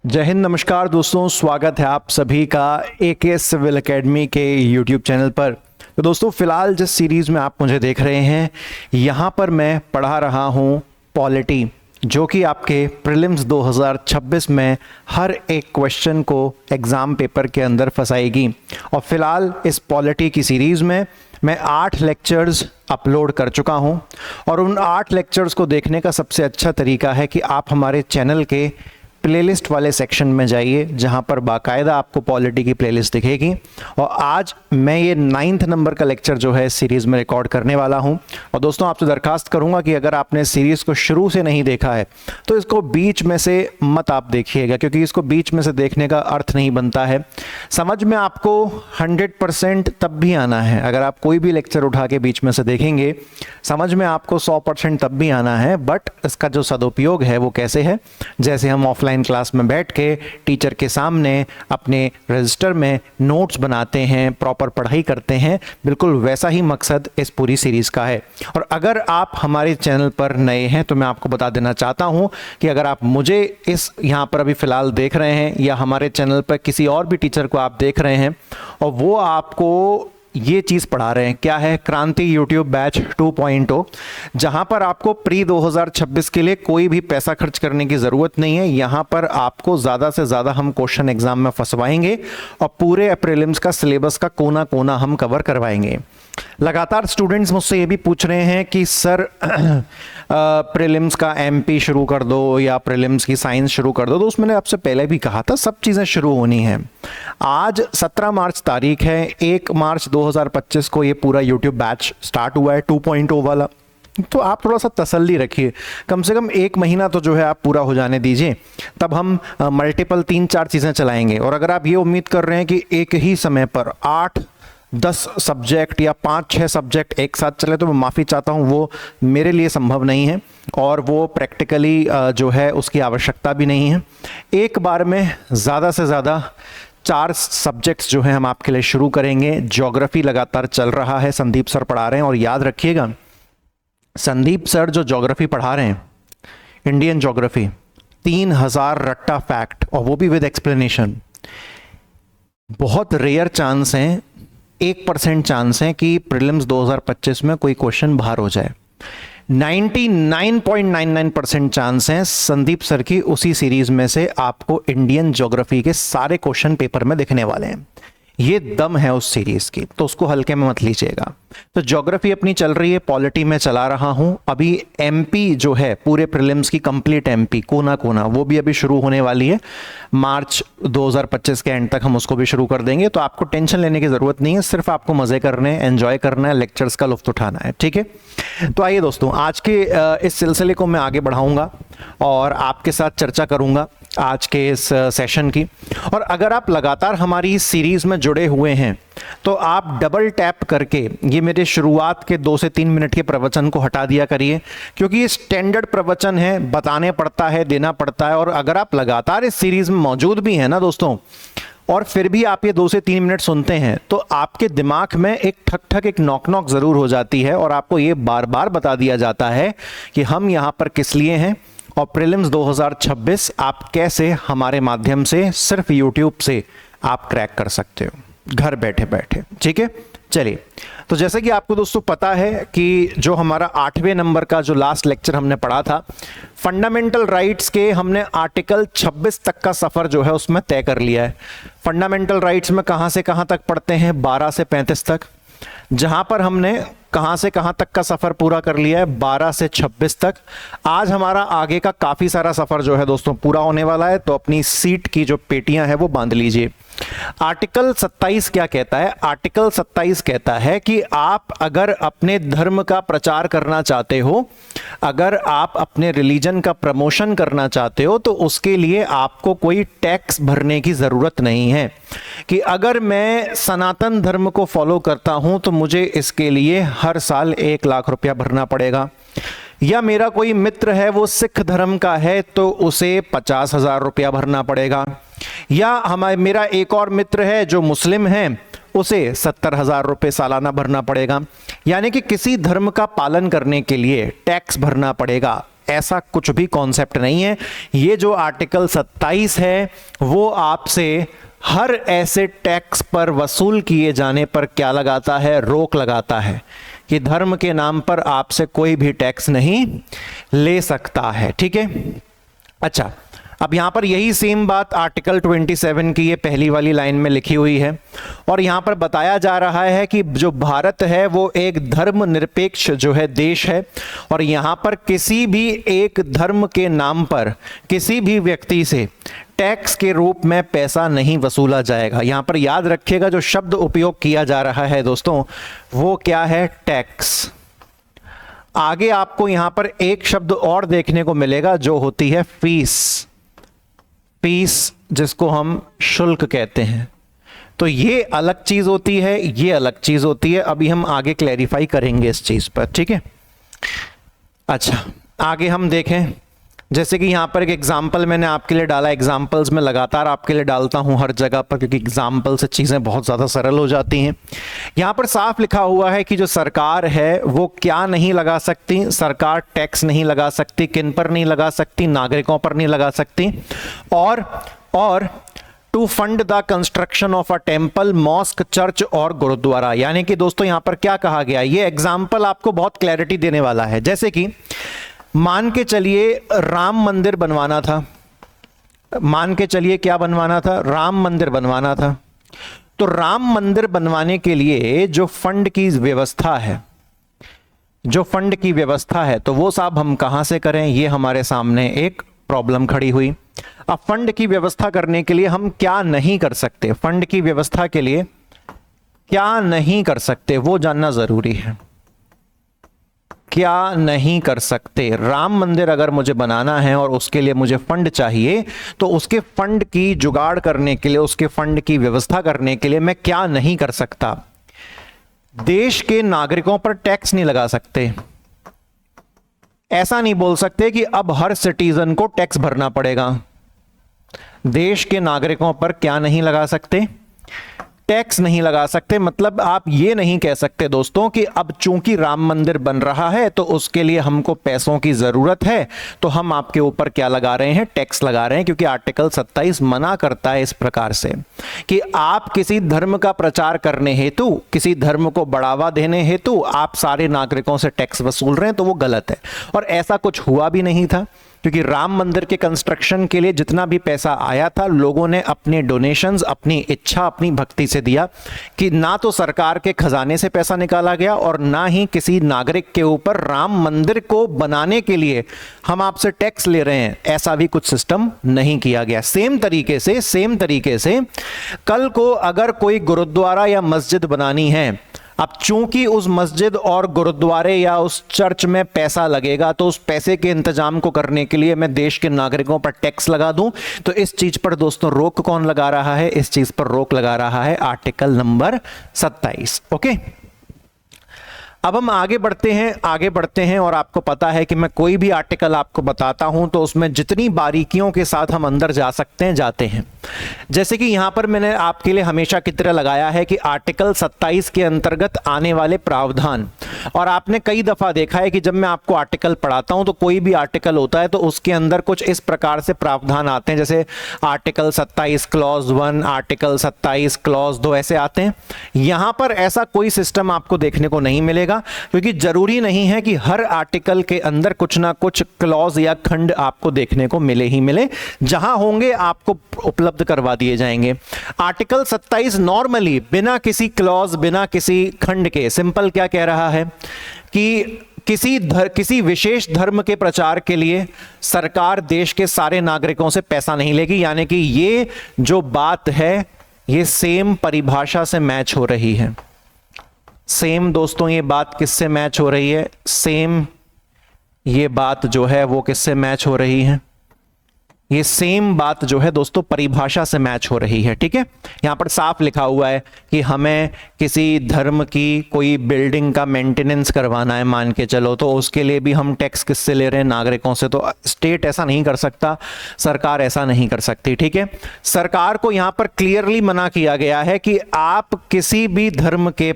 जय हिंद, नमस्कार दोस्तों, स्वागत है आप सभी का एके सिविल एकेडमी के यूट्यूब चैनल पर। तो दोस्तों, फिलहाल जिस सीरीज़ में आप मुझे देख रहे हैं, यहाँ पर मैं पढ़ा रहा हूँ पॉलिटी, जो कि आपके प्रीलिम्स 2026 में हर एक क्वेश्चन को एग्ज़ाम पेपर के अंदर फंसाएगी। और फिलहाल इस पॉलिटी की सीरीज़ में मैं 8 लेक्चर्स अपलोड कर चुका हूं, और उन 8 लेक्चर्स को देखने का सबसे अच्छा तरीका है कि आप हमारे चैनल के प्लेलिस्ट वाले सेक्शन में जाइए, जहां पर बाकायदा आपको पॉलिटी की प्लेलिस्ट दिखेगी। और आज मैं ये 9th नंबर का लेक्चर जो है इस सीरीज़ में रिकॉर्ड करने वाला हूं। और दोस्तों, आपसे दरखास्त करूंगा कि अगर आपने सीरीज़ को शुरू से नहीं देखा है तो इसको बीच में से मत आप देखिएगा, क्योंकि इसको बीच में से देखने का अर्थ नहीं बनता है। समझ में आपको 100% तब भी आना है अगर आप कोई भी लेक्चर उठा के बीच में से देखेंगे। समझ में आपको 100% तब भी आना है, बट इसका जो सदुपयोग है वो कैसे है, जैसे हम ऑफलाइन क्लास में बैठ के टीचर के सामने अपने रजिस्टर में नोट्स बनाते हैं, प्रॉपर पढ़ाई करते हैं, बिल्कुल वैसा ही मकसद इस पूरी सीरीज का है। और अगर आप हमारे चैनल पर नए हैं तो मैं आपको बता देना चाहता हूं कि अगर आप मुझे इस यहां पर अभी फिलहाल देख रहे हैं, या हमारे चैनल पर किसी और भी टीचर को आप देख रहे हैं और वो आपको ये चीज़ पढ़ा रहे हैं, क्या है, क्रांति यूट्यूब बैच 2.0, जहां पर आपको प्री 2026 के लिए कोई भी पैसा खर्च करने की ज़रूरत नहीं है। यहां पर आपको ज़्यादा से ज़्यादा हम क्वेश्चन एग्जाम में फंसवाएंगे और पूरे प्रीलिम्स का सिलेबस का कोना कोना हम कवर करवाएंगे। लगातार स्टूडेंट्स मुझसे ये भी पूछ रहे हैं कि सर प्रीलिम्स का एमपी शुरू कर दो या प्रीलिम्स की साइंस शुरू कर दो। तो उसमें मैंने आपसे पहले भी कहा था, सब चीज़ें शुरू होनी है। आज 17 मार्च तारीख है, 1 मार्च 2025 को ये पूरा यूट्यूब बैच स्टार्ट हुआ है 2.0 वाला। तो आप थोड़ा सा तसल्ली रखिए, कम से कम 1 महीना तो जो है आप पूरा हो जाने दीजिए, तब हम मल्टीपल 3-4 चीज़ें चलाएंगे। और अगर आप ये उम्मीद कर रहे हैं कि एक ही समय पर 8-10 सब्जेक्ट या 5-6 सब्जेक्ट एक साथ चले, तो मैं माफ़ी चाहता हूँ, वो मेरे लिए संभव नहीं है और वो प्रैक्टिकली जो है उसकी आवश्यकता भी नहीं है। एक बार में ज़्यादा से ज़्यादा 4 सब्जेक्ट्स जो हैं हम आपके लिए शुरू करेंगे। ज्योग्राफी लगातार चल रहा है, संदीप सर पढ़ा रहे हैं, और याद रखिएगा संदीप सर जो ज्योग्राफी पढ़ा रहे हैं, इंडियन ज्योग्राफी, 3000 रट्टा फैक्ट, और वो भी विद एक्सप्लेनेशन। बहुत रेयर चांस हैं, 1% चांस है कि प्रीलिम्स 2025 में कोई क्वेश्चन बाहर हो जाए। 99.99% चांस है संदीप सर की उसी सीरीज में से आपको इंडियन ज्योग्राफी के सारे क्वेश्चन पेपर में दिखने वाले हैं। ये दम है उस सीरीज की, तो उसको हल्के में मत लीजिएगा। तो ज्योग्राफी अपनी चल रही है, पॉलिटी में चला रहा हूं। अभी एमपी जो है पूरे प्रीलिम्स की कंप्लीट एमपी कोना कोना, वो भी अभी शुरू होने वाली है। मार्च 2025 के एंड तक हम उसको भी शुरू कर देंगे। तो आपको टेंशन लेने की जरूरत नहीं है, सिर्फ आपको मजे करने हैं, एंजॉय करना है, लेक्चर्स का लुत्फ उठाना है, ठीक है। तो आइए दोस्तों, आज के इस सिलसिले को मैं आगे बढ़ाऊंगा और आपके साथ चर्चा करूंगा आज के इस सेशन की। और अगर आप लगातार हमारी इस सीरीज में जुड़े हुए हैं तो आप डबल टैप करके ये मेरे शुरुआत के 2 से 3 मिनट के प्रवचन को हटा दिया करिए, क्योंकि ये स्टैंडर्ड प्रवचन है, बताने पड़ता है, देना पड़ता है। और अगर आप लगातार इस सीरीज में मौजूद भी हैं ना दोस्तों, और फिर भी आप ये 2 से 3 मिनट सुनते हैं, तो आपके दिमाग में एक ठक ठक, एक नॉक नॉक जरूर हो जाती है, और आपको ये बार बार बता दिया जाता है कि हम यहाँ पर किस लिए हैं, और प्रीलिम्स 2026 आप कैसे हमारे माध्यम से सिर्फ यूट्यूब से आप क्रैक कर सकते हो, घर बैठे बैठे, ठीक है। चलिए, तो जैसे कि आपको दोस्तों पता है कि जो हमारा 8वें नंबर का जो लास्ट लेक्चर हमने पढ़ा था, फंडामेंटल राइट्स के, हमने आर्टिकल 26 तक का सफ़र जो है उसमें तय कर लिया है। फंडामेंटल राइट्स में कहाँ से कहाँ तक पढ़ते हैं, 12 से 35 तक, जहां पर हमने कहां से कहां तक का सफर पूरा कर लिया है, 12 से 26 तक। आज हमारा आगे का काफी सारा सफर जो है दोस्तों पूरा होने वाला है, तो अपनी सीट की जो पेटियां हैं वो बांध लीजिए। आर्टिकल 27 क्या कहता है? आर्टिकल 27 कहता है कि आप अगर अपने धर्म का प्रचार करना चाहते हो, अगर आप अपने रिलीजन का प्रमोशन करना चाहते हो, तो उसके लिए आपको कोई टैक्स भरने की जरूरत नहीं है। कि अगर मैं सनातन धर्म को फॉलो करता हूं तो मुझे इसके लिए हर साल 1 लाख रुपया भरना पड़ेगा, या मेरा कोई मित्र है वो सिख धर्म का है तो उसे 50,000 रुपया भरना पड़ेगा, या मेरा एक और मित्र है जो मुस्लिम है उसे 70,000 रुपये सालाना भरना पड़ेगा। यानी कि किसी धर्म का पालन करने के लिए टैक्स भरना पड़ेगा। ऐसा कुछ भी कॉन्सेप्ट नहीं है। ये जो आर्टिकल 27 है वो आपसे हर ऐसे टैक्स पर वसूल किए जाने पर क्या लगाता है, रोक लगाता है कि धर्म के नाम पर आपसे कोई भी टैक्स नहीं ले सकता है। ठीक है, अच्छा, अब यहां पर यही सेम बात आर्टिकल 27 की ये पहली वाली लाइन में लिखी हुई है और यहां पर बताया जा रहा है कि जो भारत है वो एक धर्मनिरपेक्ष जो है देश है और यहां पर किसी भी एक धर्म के नाम पर किसी भी व्यक्ति से टैक्स के रूप में पैसा नहीं वसूला जाएगा। यहां पर याद रखिएगा जो शब्द उपयोग किया जा रहा है दोस्तों वो क्या है, टैक्स। आगे आपको यहां पर एक शब्द और देखने को मिलेगा जो होती है फीस, फीस जिसको हम शुल्क कहते हैं। तो ये अलग चीज होती है, ये अलग चीज होती है। अभी हम आगे क्लैरिफाई करेंगे इस चीज पर, ठीक है। अच्छा, आगे हम देखें, जैसे कि यहां पर एक एग्जाम्पल मैंने आपके लिए डाला। एग्जाम्पल्स में लगातार आपके लिए डालता हूं हर जगह पर क्योंकि एग्जाम्पल से चीजें बहुत ज्यादा सरल हो जाती हैं। यहां पर साफ लिखा हुआ है कि जो सरकार है वो क्या नहीं लगा सकती, सरकार टैक्स नहीं लगा सकती। किन पर नहीं लगा सकती, नागरिकों पर नहीं लगा सकती। और to fund the construction of a temple, mosque, church और गुरुद्वारा। यानी कि दोस्तों यहां पर क्या कहा गया, ये एग्जाम्पल आपको बहुत क्लैरिटी देने वाला है। जैसे कि मान के चलिए राम मंदिर बनवाना था, मान के चलिए क्या बनवाना था, राम मंदिर बनवाना था। तो राम मंदिर बनवाने के लिए जो फंड की व्यवस्था है, जो फंड की व्यवस्था है, तो वो साहब हम कहां से करें, ये हमारे सामने एक प्रॉब्लम खड़ी हुई। अब फंड की व्यवस्था करने के लिए हम क्या नहीं कर सकते, फंड की व्यवस्था के लिए क्या नहीं कर सकते वो जानना जरूरी है। क्या नहीं कर सकते, राम मंदिर अगर मुझे बनाना है और उसके लिए मुझे फंड चाहिए तो उसके फंड की जुगाड़ करने के लिए, उसके फंड की व्यवस्था करने के लिए मैं क्या नहीं कर सकता, देश के नागरिकों पर टैक्स नहीं लगा सकते। ऐसा नहीं बोल सकते कि अब हर सिटीजन को टैक्स भरना पड़ेगा। देश के नागरिकों पर क्या नहीं लगा सकते, टैक्स नहीं लगा सकते। मतलब आप ये नहीं कह सकते दोस्तों कि अब चूंकि राम मंदिर बन रहा है तो उसके लिए हमको पैसों की जरूरत है तो हम आपके ऊपर क्या लगा रहे हैं, टैक्स लगा रहे हैं। क्योंकि आर्टिकल 27 मना करता है इस प्रकार से कि आप किसी धर्म का प्रचार करने हेतु, किसी धर्म को बढ़ावा देने हेतु आप सारे नागरिकों से टैक्स वसूल रहे हैं, तो वो गलत है। और ऐसा कुछ हुआ भी नहीं था क्योंकि राम मंदिर के कंस्ट्रक्शन के लिए जितना भी पैसा आया था लोगों ने अपने डोनेशंस, अपनी इच्छा, अपनी भक्ति से दिया। कि ना तो सरकार के खजाने से पैसा निकाला गया और ना ही किसी नागरिक के ऊपर राम मंदिर को बनाने के लिए हम आपसे टैक्स ले रहे हैं, ऐसा भी कुछ सिस्टम नहीं किया गया। सेम तरीके से कल को अगर कोई गुरुद्वारा या मस्जिद बनानी है, अब चूंकि उस मस्जिद और गुरुद्वारे या उस चर्च में पैसा लगेगा तो उस पैसे के इंतजाम को करने के लिए मैं देश के नागरिकों पर टैक्स लगा दूं, तो इस चीज पर दोस्तों रोक कौन लगा रहा है, इस चीज पर रोक लगा रहा है आर्टिकल नंबर 27। ओके, अब हम आगे बढ़ते हैं और आपको पता है कि मैं कोई भी आर्टिकल आपको बताता हूं तो उसमें जितनी बारीकियों के साथ हम अंदर जा सकते हैं जाते हैं। जैसे कि यहां पर मैंने आपके लिए हमेशा की तरह लगाया है कि आर्टिकल 27 के अंतर्गत आने वाले प्रावधान, और आपने कई दफा देखा है कि जब मैं आपको आर्टिकल पढ़ाता हूं तो कोई भी आर्टिकल होता है तो उसके अंदर कुछ इस प्रकार से प्रावधान आते हैं, जैसे आर्टिकल 27 क्लॉज 1, आर्टिकल 27 क्लॉज 2 ऐसे आते हैं। यहां पर ऐसा कोई सिस्टम आपको देखने को नहीं मिलेगा क्योंकि जरूरी नहीं है कि हर आर्टिकल के अंदर कुछ ना कुछ क्लॉज या खंड आपको देखने को मिले ही मिले। जहां होंगे आपको उपलब्ध करवा दिए जाएंगे। आर्टिकल 27 नॉर्मली बिना किसी क्लॉज, बिना किसी खंड के सिंपल क्या कह रहा है कि किसी विशेष धर्म के प्रचार के लिए सरकार देश के सारे नागरिकों से पैसा नहीं लेगी। यानी कि ये जो बात है ये सेम परिभाषा से मैच हो रही है। सेम दोस्तों ये बात किससे मैच हो रही है, सेम ये बात जो है वो किससे मैच हो रही है, ये सेम बात जो है दोस्तों परिभाषा से मैच हो रही है। ठीक है, यहां पर साफ लिखा हुआ है कि हमें किसी धर्म की कोई बिल्डिंग का मेंटेनेंस करवाना है मान के चलो, तो उसके लिए भी हम टैक्स किससे ले रहे हैं? नागरिकों से। तो स्टेट ऐसा नहीं कर सकता, सरकार ऐसा नहीं कर सकती। ठीक है, सरकार को यहां पर क्लियरली मना किया गया है कि आप किसी भी धर्म के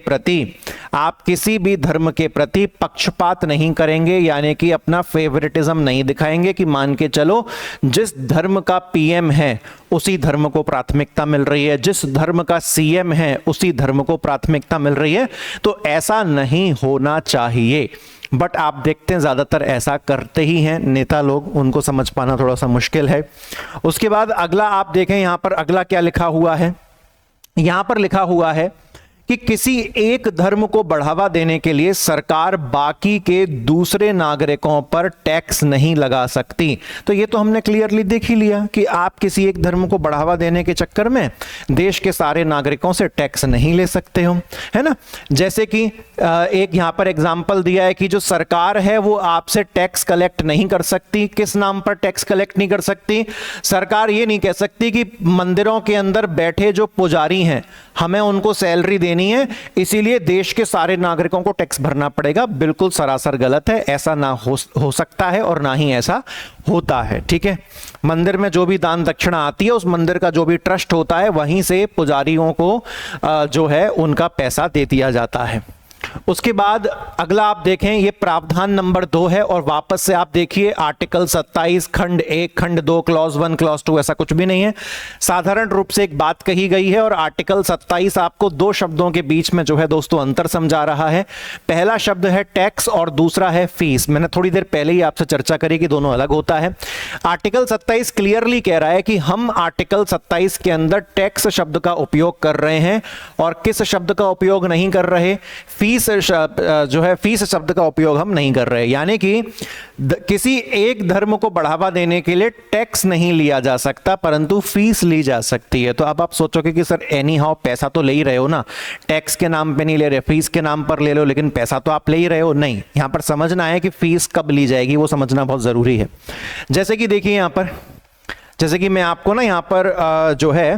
प्रति पक्षपात नहीं करेंगे, यानी कि अपना फेवरेटिज्म नहीं दिखाएंगे कि मान के चलो जिस धर्म का पीएम है उसी धर्म को प्राथमिकता मिल रही है, जिस धर्म का सीएम है उसी धर्म को प्राथमिकता मिल रही है। तो ऐसा नहीं होना चाहिए, बट आप देखते हैं ज्यादातर ऐसा करते ही हैं नेता लोग, उनको समझ पाना थोड़ा सा मुश्किल है। उसके बाद अगला आप देखें, यहां पर अगला क्या लिखा हुआ है? यहां पर लिखा हुआ है कि किसी एक धर्म को बढ़ावा देने के लिए सरकार बाकी के दूसरे नागरिकों पर टैक्स नहीं लगा सकती। तो ये तो हमने क्लियरली देख ही लिया कि आप किसी एक धर्म को बढ़ावा देने के चक्कर में देश के सारे नागरिकों से टैक्स नहीं ले सकते हो, है ना। जैसे कि एक यहां पर एग्जाम्पल दिया है कि जो सरकार है वो आपसे टैक्स कलेक्ट नहीं कर सकती। किस नाम पर टैक्स कलेक्ट नहीं कर सकती? सरकार ये नहीं कह सकती कि मंदिरों के अंदर बैठे जो पुजारी हैं हमें उनको सैलरी देनी है, इसीलिए देश के सारे नागरिकों को टैक्स भरना पड़ेगा। बिल्कुल सरासर गलत है, ऐसा ना हो सकता है और ना ही ऐसा होता है। ठीक है, मंदिर में जो भी दान दक्षिणा आती है, उस मंदिर का जो भी ट्रस्ट होता है, वहीं से पुजारियों को जो है उनका पैसा दे दिया जाता है। उसके बाद अगला आप देखें, ये प्रावधान नंबर 2 है और वापस से आप देखिए आर्टिकल 27 खंड 1 खंड 2 क्लॉज 1 क्लॉज 2 ऐसा कुछ भी नहीं है। साधारण रूप से एक बात कही गई है और आर्टिकल 27 आपको दो शब्दों के बीच में जो है दोस्तों अंतर समझा रहा है। पहला शब्द है टैक्स और दूसरा है फीस। मैंने थोड़ी देर पहले ही आपसे चर्चा करी कि दोनों अलग होता है। आर्टिकल 27 क्लियरली कह रहा है कि हम आर्टिकल 27 के अंदर टैक्स शब्द का उपयोग कर रहे हैं और किस शब्द का उपयोग नहीं कर रहे? फीस जो है फीस शब्द का उपयोग हम नहीं कर रहे। यानी कि किसी एक धर्म को बढ़ावा देने के लिए टैक्स नहीं लिया जा सकता परंतु फीस ली जा सकती है। तो अब आप सोचोगे कि सर एनी हाउ पैसा तो ले ही रहे हो ना, टैक्स के नाम पे नहीं ले रहे, फीस के नाम पर ले लो, लेकिन पैसा तो आप ले ही रहे हो। नहीं, यहां पर समझना है कि फीस कब ली जाएगी, वो समझना बहुत जरूरी है। जैसे कि देखिए यहां पर, जैसे कि मैं आपको ना यहां पर जो है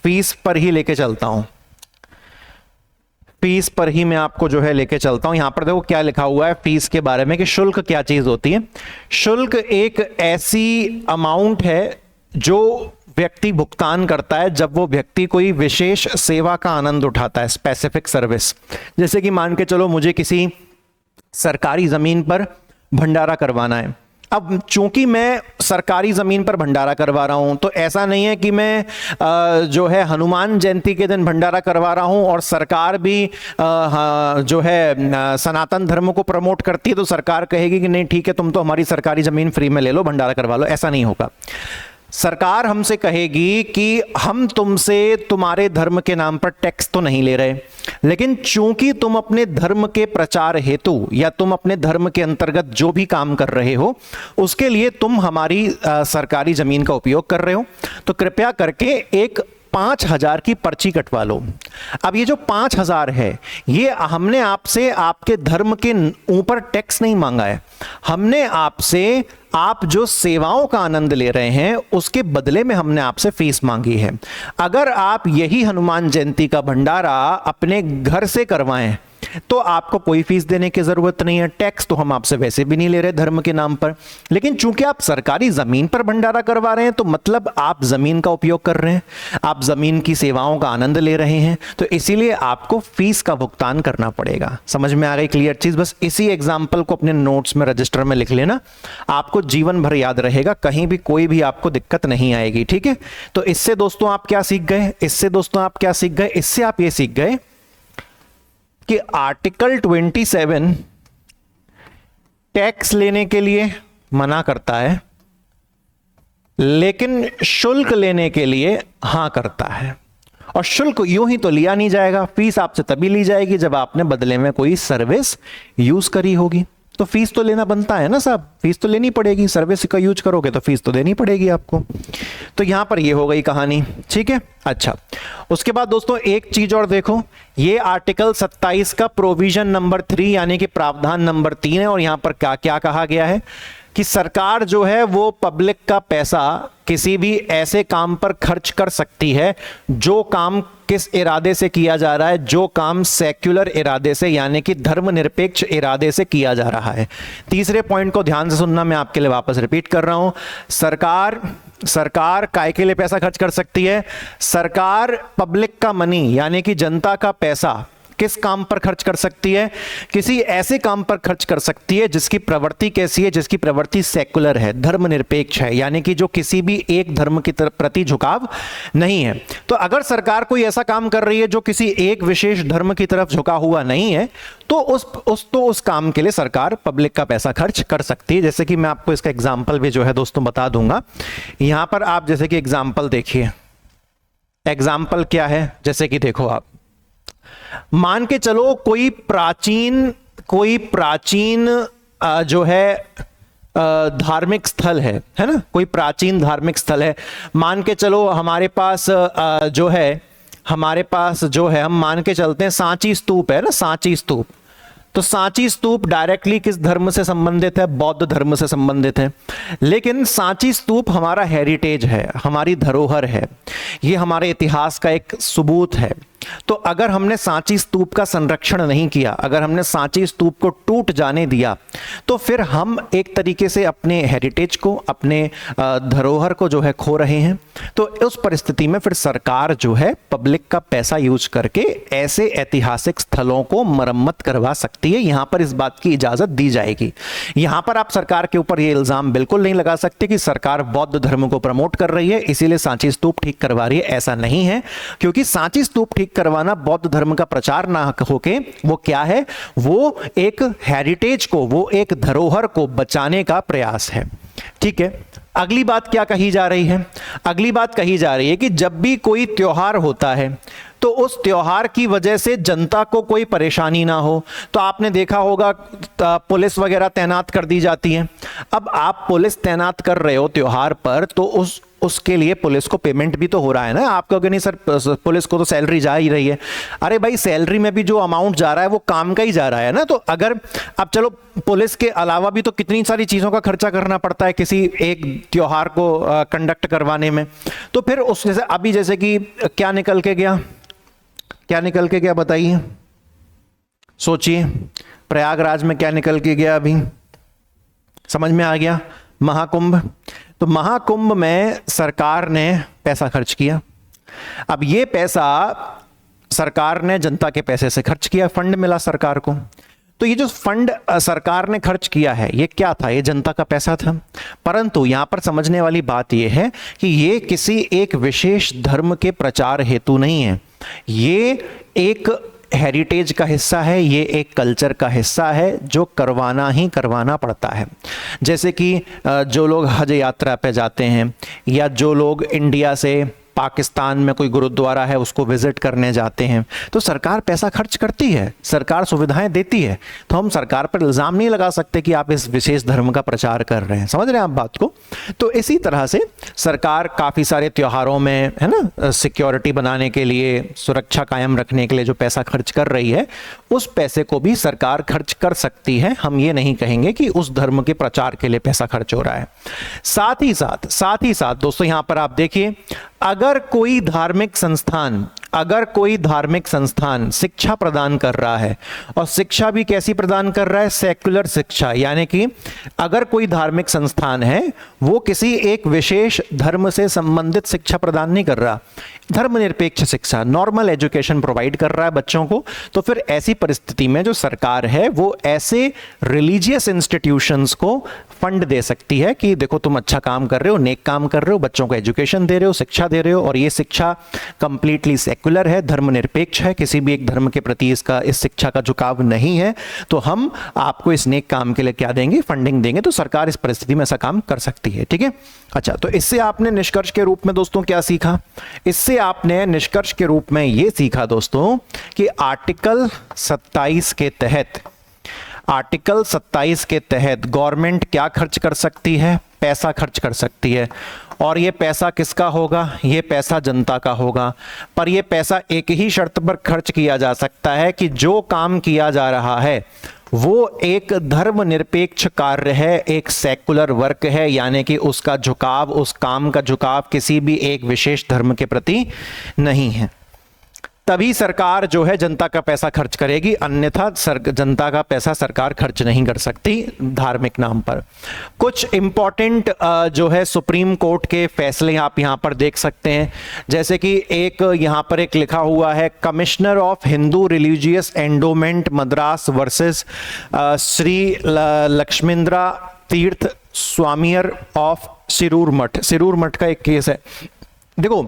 फीस पर ही लेके चलता हूं, फीस पर ही मैं आपको जो है लेके चलता हूं। यहां पर देखो क्या लिखा हुआ है फीस के बारे में कि शुल्क क्या चीज होती है। शुल्क एक ऐसी अमाउंट है जो व्यक्ति भुगतान करता है जब वो व्यक्ति कोई विशेष सेवा का आनंद उठाता है, स्पेसिफिक सर्विस। जैसे कि मान के चलो मुझे किसी सरकारी जमीन पर भंडारा करवाना है। अब चूंकि मैं सरकारी जमीन पर भंडारा करवा रहा हूं तो ऐसा नहीं है कि मैं जो है हनुमान जयंती के दिन भंडारा करवा रहा हूं और सरकार भी जो है सनातन धर्म को प्रमोट करती है तो सरकार कहेगी कि नहीं ठीक है तुम तो हमारी सरकारी जमीन फ्री में ले लो, भंडारा करवा लो। ऐसा नहीं होगा। सरकार हमसे कहेगी कि हम तुमसे तुम्हारे धर्म के नाम पर टैक्स तो नहीं ले रहे, लेकिन चूंकि तुम अपने धर्म के प्रचार हेतु या तुम अपने धर्म के अंतर्गत जो भी काम कर रहे हो उसके लिए तुम हमारी सरकारी जमीन का उपयोग कर रहे हो, तो कृपया करके एक 5,000 की पर्ची कटवा लो। अब ये जो 5,000 है ये हमने आपसे आपके धर्म के ऊपर टैक्स नहीं मांगा है, हमने आपसे आप जो सेवाओं का आनंद ले रहे हैं उसके बदले में हमने आपसे फीस मांगी है। अगर आप यही हनुमान जयंती का भंडारा अपने घर से करवाएं तो आपको कोई फीस देने की जरूरत नहीं है, टैक्स तो हम आपसे वैसे भी नहीं ले रहे धर्म के नाम पर। लेकिन चूंकि आप सरकारी जमीन पर भंडारा करवा रहे हैं तो मतलब आप जमीन का उपयोग कर रहे हैं, आप जमीन की सेवाओं का आनंद ले रहे हैं, तो इसीलिए आपको फीस का भुगतान करना पड़ेगा। समझ में आ गई क्लियर चीज? बस इसी एग्जाम्पल को अपने नोट्स में रजिस्टर में लिख लेना, आपको जीवन भर याद रहेगा, कहीं भी कोई भी आपको दिक्कत नहीं आएगी। ठीक है, तो इससे दोस्तों आप क्या सीख गए? इससे दोस्तों आप क्या सीख गए? इससे आप ये सीख गए कि आर्टिकल 27 टैक्स लेने के लिए मना करता है लेकिन शुल्क लेने के लिए हां करता है। और शुल्क यूं ही तो लिया नहीं जाएगा, फीस आपसे तभी ली जाएगी जब आपने बदले में कोई सर्विस यूज करी होगी। तो फीस तो लेना बनता है ना साहब, फीस तो लेनी पड़ेगी, सर्विस का यूज करोगे तो फीस तो देनी पड़ेगी आपको। तो यहां पर ये हो गई कहानी। ठीक है, अच्छा उसके बाद दोस्तों एक चीज और देखो, ये आर्टिकल 27 का प्रोविजन नंबर 3 यानी कि प्रावधान नंबर 3 है और यहां पर क्या क्या कहा गया है कि सरकार जो है वो पब्लिक का पैसा किसी भी ऐसे काम पर खर्च कर सकती है जो काम किस इरादे से किया जा रहा है, जो काम सेक्युलर इरादे से यानी कि धर्मनिरपेक्ष इरादे से किया जा रहा है। तीसरे पॉइंट को ध्यान से सुनना, मैं आपके लिए वापस रिपीट कर रहा हूं। सरकार काय के लिए पैसा खर्च कर सकती है? सरकार पब्लिक का मनी यानी कि जनता का पैसा किस काम पर खर्च कर सकती है? किसी ऐसे काम पर खर्च कर सकती है जिसकी प्रवृत्ति कैसी है, जिसकी प्रवृत्ति सेकुलर है, धर्मनिरपेक्ष है, यानी कि जो किसी भी एक धर्म की प्रति झुकाव नहीं है। तो अगर सरकार कोई ऐसा काम कर रही है जो किसी एक विशेष धर्म की तरफ झुका हुआ नहीं है, तो उस काम के लिए सरकार पब्लिक का पैसा खर्च कर सकती है। जैसे कि मैं आपको इसका एग्जाम्पल भी जो है दोस्तों बता दूंगा। यहां पर आप जैसे कि एग्जाम्पल देखिए, एग्जाम्पल क्या है, जैसे कि देखो आप मान के चलो कोई प्राचीन जो है धार्मिक स्थल है ना, कोई प्राचीन धार्मिक स्थल है। मान के चलो हमारे पास जो है हम मान के चलते हैं सांची स्तूप है ना, सांची स्तूप। तो सांची स्तूप डायरेक्टली किस धर्म से संबंधित है? बौद्ध धर्म से संबंधित है। लेकिन सांची स्तूप हमारा हेरिटेज है, हमारी धरोहर है, ये हमारे इतिहास का एक सबूत है। तो अगर हमने सांची स्तूप का संरक्षण नहीं किया, अगर हमने सांची स्तूप को टूट जाने दिया, तो फिर हम एक तरीके से अपने हेरिटेज को, अपने धरोहर को जो है खो रहे हैं। तो उस परिस्थिति में फिर सरकार जो है पब्लिक का पैसा यूज करके ऐसे ऐतिहासिक स्थलों को मरम्मत करवा सकती है। यहां पर इस बात की इजाजत दी जाएगी। यहां पर आप सरकार के ऊपर यह इल्जाम बिल्कुल नहीं लगा सकते कि सरकार बौद्ध धर्म को प्रमोट कर रही है इसीलिए सांची स्तूप ठीक करवा रही है। ऐसा नहीं है, क्योंकि सांची स्तूप ठीक करवाना बौद्ध धर्म का प्रचार ना होके वो क्या है, वो एक हेरिटेज को, वो एक धरोहर को बचाने का प्रयास है। ठीक है, अगली बात क्या कही जा रही है? अगली बात कही जा रही है कि जब भी कोई त्योहार होता है तो उस त्योहार की वजह से जनता को कोई परेशानी ना हो, तो आपने देखा होगा पुलिस वगैरह तैनात कर दी जाती है। अब आप पुलिस तैनात कर रहे हो त्योहार पर, तो उसके लिए पुलिस को पेमेंट भी तो हो रहा है ना। आप कहोगे नहीं सर पुलिस को तो सैलरी जा ही रही है। अरे भाई, सैलरी में भी जो अमाउंट जा रहा है वो काम का ही जा रहा है ना। तो अगर अब चलो पुलिस के अलावा भी तो कितनी सारी चीजों का खर्चा करना पड़ता है किसी एक त्योहार को कंडक्ट करवाने में। तो फिर उस जैसे अभी जैसे कि क्या निकल के गया बताइए, सोचिए, प्रयागराज में क्या निकल के गया? अभी समझ में आ गया, महाकुंभ। तो महाकुंभ में सरकार ने पैसा खर्च किया। अब ये पैसा सरकार ने जनता के पैसे से खर्च किया, फंड मिला सरकार को। तो ये जो फंड सरकार ने खर्च किया है ये क्या था? ये जनता का पैसा था। परंतु यहां पर समझने वाली बात यह है कि ये किसी एक विशेष धर्म के प्रचार हेतु नहीं है, ये एक हेरिटेज का हिस्सा है, ये एक कल्चर का हिस्सा है जो करवाना ही करवाना पड़ता है। जैसे कि जो लोग हज यात्रा पे जाते हैं या जो लोग इंडिया से पाकिस्तान में कोई गुरुद्वारा है उसको विजिट करने जाते हैं, तो सरकार पैसा खर्च करती है, सरकार सुविधाएं देती है। तो हम सरकार पर इल्जाम नहीं लगा सकते कि आप इस विशेष धर्म का प्रचार कर रहे हैं। समझ रहे हैं आप बात को? तो इसी तरह से सरकार काफी सारे त्योहारों में, है ना, सिक्योरिटी बनाने के लिए, सुरक्षा कायम रखने के लिए जो पैसा खर्च कर रही है, उस पैसे को भी सरकार खर्च कर सकती है। हम ये नहीं कहेंगे कि उस धर्म के प्रचार के लिए पैसा खर्च हो रहा है। साथ ही साथ दोस्तों यहां पर आप देखिए, अगर कोई धार्मिक संस्थान शिक्षा प्रदान कर रहा है, और शिक्षा भी कैसी प्रदान कर रहा है? सेक्युलर शिक्षा। यानी कि अगर कोई धार्मिक संस्थान है वो किसी एक विशेष धर्म से संबंधित शिक्षा प्रदान नहीं कर रहा, धर्मनिरपेक्ष शिक्षा, नॉर्मल एजुकेशन प्रोवाइड कर रहा है बच्चों को, तो फिर ऐसी परिस्थिति में जो सरकार है वो ऐसे रिलीजियस इंस्टीट्यूशंस को फंड दे सकती है कि देखो तुम अच्छा काम कर रहे हो, नेक काम कर रहे हो, बच्चों को एजुकेशन दे रहे हो, शिक्षा दे रहे हो, और ये शिक्षा कंप्लीटली सेक्युलर है, धर्मनिरपेक्ष है, किसी भी एक धर्म के प्रति इस शिक्षा का झुकाव नहीं है, तो हम आपको इस नेक काम के लिए क्या देंगे? फंडिंग देंगे। तो सरकार इस परिस्थिति में ऐसा काम कर सकती है। ठीक है, अच्छा, तो इससे आपने निष्कर्ष के रूप में दोस्तों क्या सीखा? इससे आपने निष्कर्ष के रूप में यह सीखा दोस्तों कि आर्टिकल 27 के तहत गवर्नमेंट क्या खर्च कर सकती है? पैसा खर्च कर सकती है। और ये पैसा किसका होगा? ये पैसा जनता का होगा। पर ये पैसा एक ही शर्त पर खर्च किया जा सकता है कि जो काम किया जा रहा है वो एक धर्मनिरपेक्ष कार्य है, एक सेकुलर वर्क है, यानी कि उसका झुकाव, उस काम का झुकाव किसी भी एक विशेष धर्म के प्रति नहीं है। तभी सरकार जो है जनता का पैसा खर्च करेगी, अन्यथा जनता का पैसा सरकार खर्च नहीं कर सकती धार्मिक नाम पर। कुछ इंपॉर्टेंट जो है सुप्रीम कोर्ट के फैसले आप यहां पर देख सकते हैं, जैसे कि एक यहां पर एक लिखा हुआ है, commissioner of Hindu religious endowment Madras versus Shri Lakshmindra Thirtha Swamiar of Shirur मठ। शिरूर मठ का एक केस है। देखो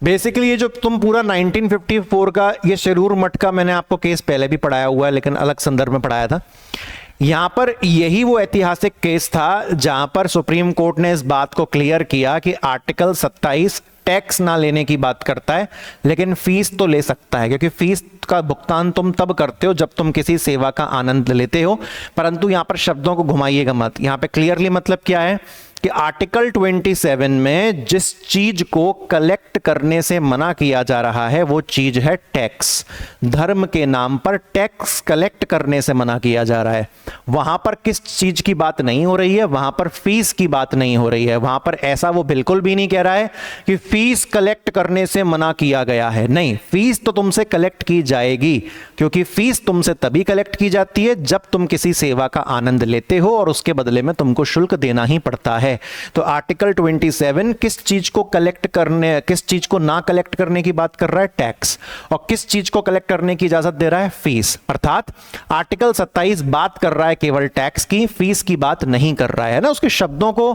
बेसिकली ये जो तुम पूरा 1954 का ये शिरूर मठ का मैंने आपको केस पहले भी पढ़ाया हुआ है, लेकिन अलग संदर्भ में पढ़ाया था। यहां पर यही वो ऐतिहासिक केस था जहां पर सुप्रीम कोर्ट ने इस बात को क्लियर किया कि आर्टिकल 27 टैक्स ना लेने की बात करता है, लेकिन फीस तो ले सकता है, क्योंकि फीस का भुगतान तुम तब करते हो जब तुम किसी सेवा का आनंद लेते हो। परंतु यहां पर शब्दों को घुमाइएगा मत। यहां पे क्लियरली मतलब क्या है कि आर्टिकल 27 में जिस चीज को कलेक्ट करने से मना किया जा रहा है वो चीज है टैक्स। धर्म के नाम पर टैक्स कलेक्ट करने से मना किया जा रहा है। वहां पर किस चीज की बात नहीं हो रही है? वहां पर फीस की बात नहीं हो रही है। वहां पर ऐसा वो बिल्कुल भी नहीं कह रहा है कि फीस कलेक्ट करने से मना किया गया है। नहीं, फीस तो तुमसे कलेक्ट की जाएगी, क्योंकि फीस तुमसे तभी कलेक्ट की जाती है जब तुम किसी सेवा का आनंद लेते हो और उसके बदले में तुमको शुल्क देना ही पड़ता है। तो आर्टिकल 27 किस चीज को कलेक्ट करने, किस चीज को ना कलेक्ट करने की बात कर रहा है? टैक्स। और किस चीज को कलेक्ट करने की इजाजत दे रहा है? फीस। अर्थात आर्टिकल 27 बात कर रहा है केवल टैक्स की, फीस की बात नहीं कर रहा है ना। उसके शब्दों को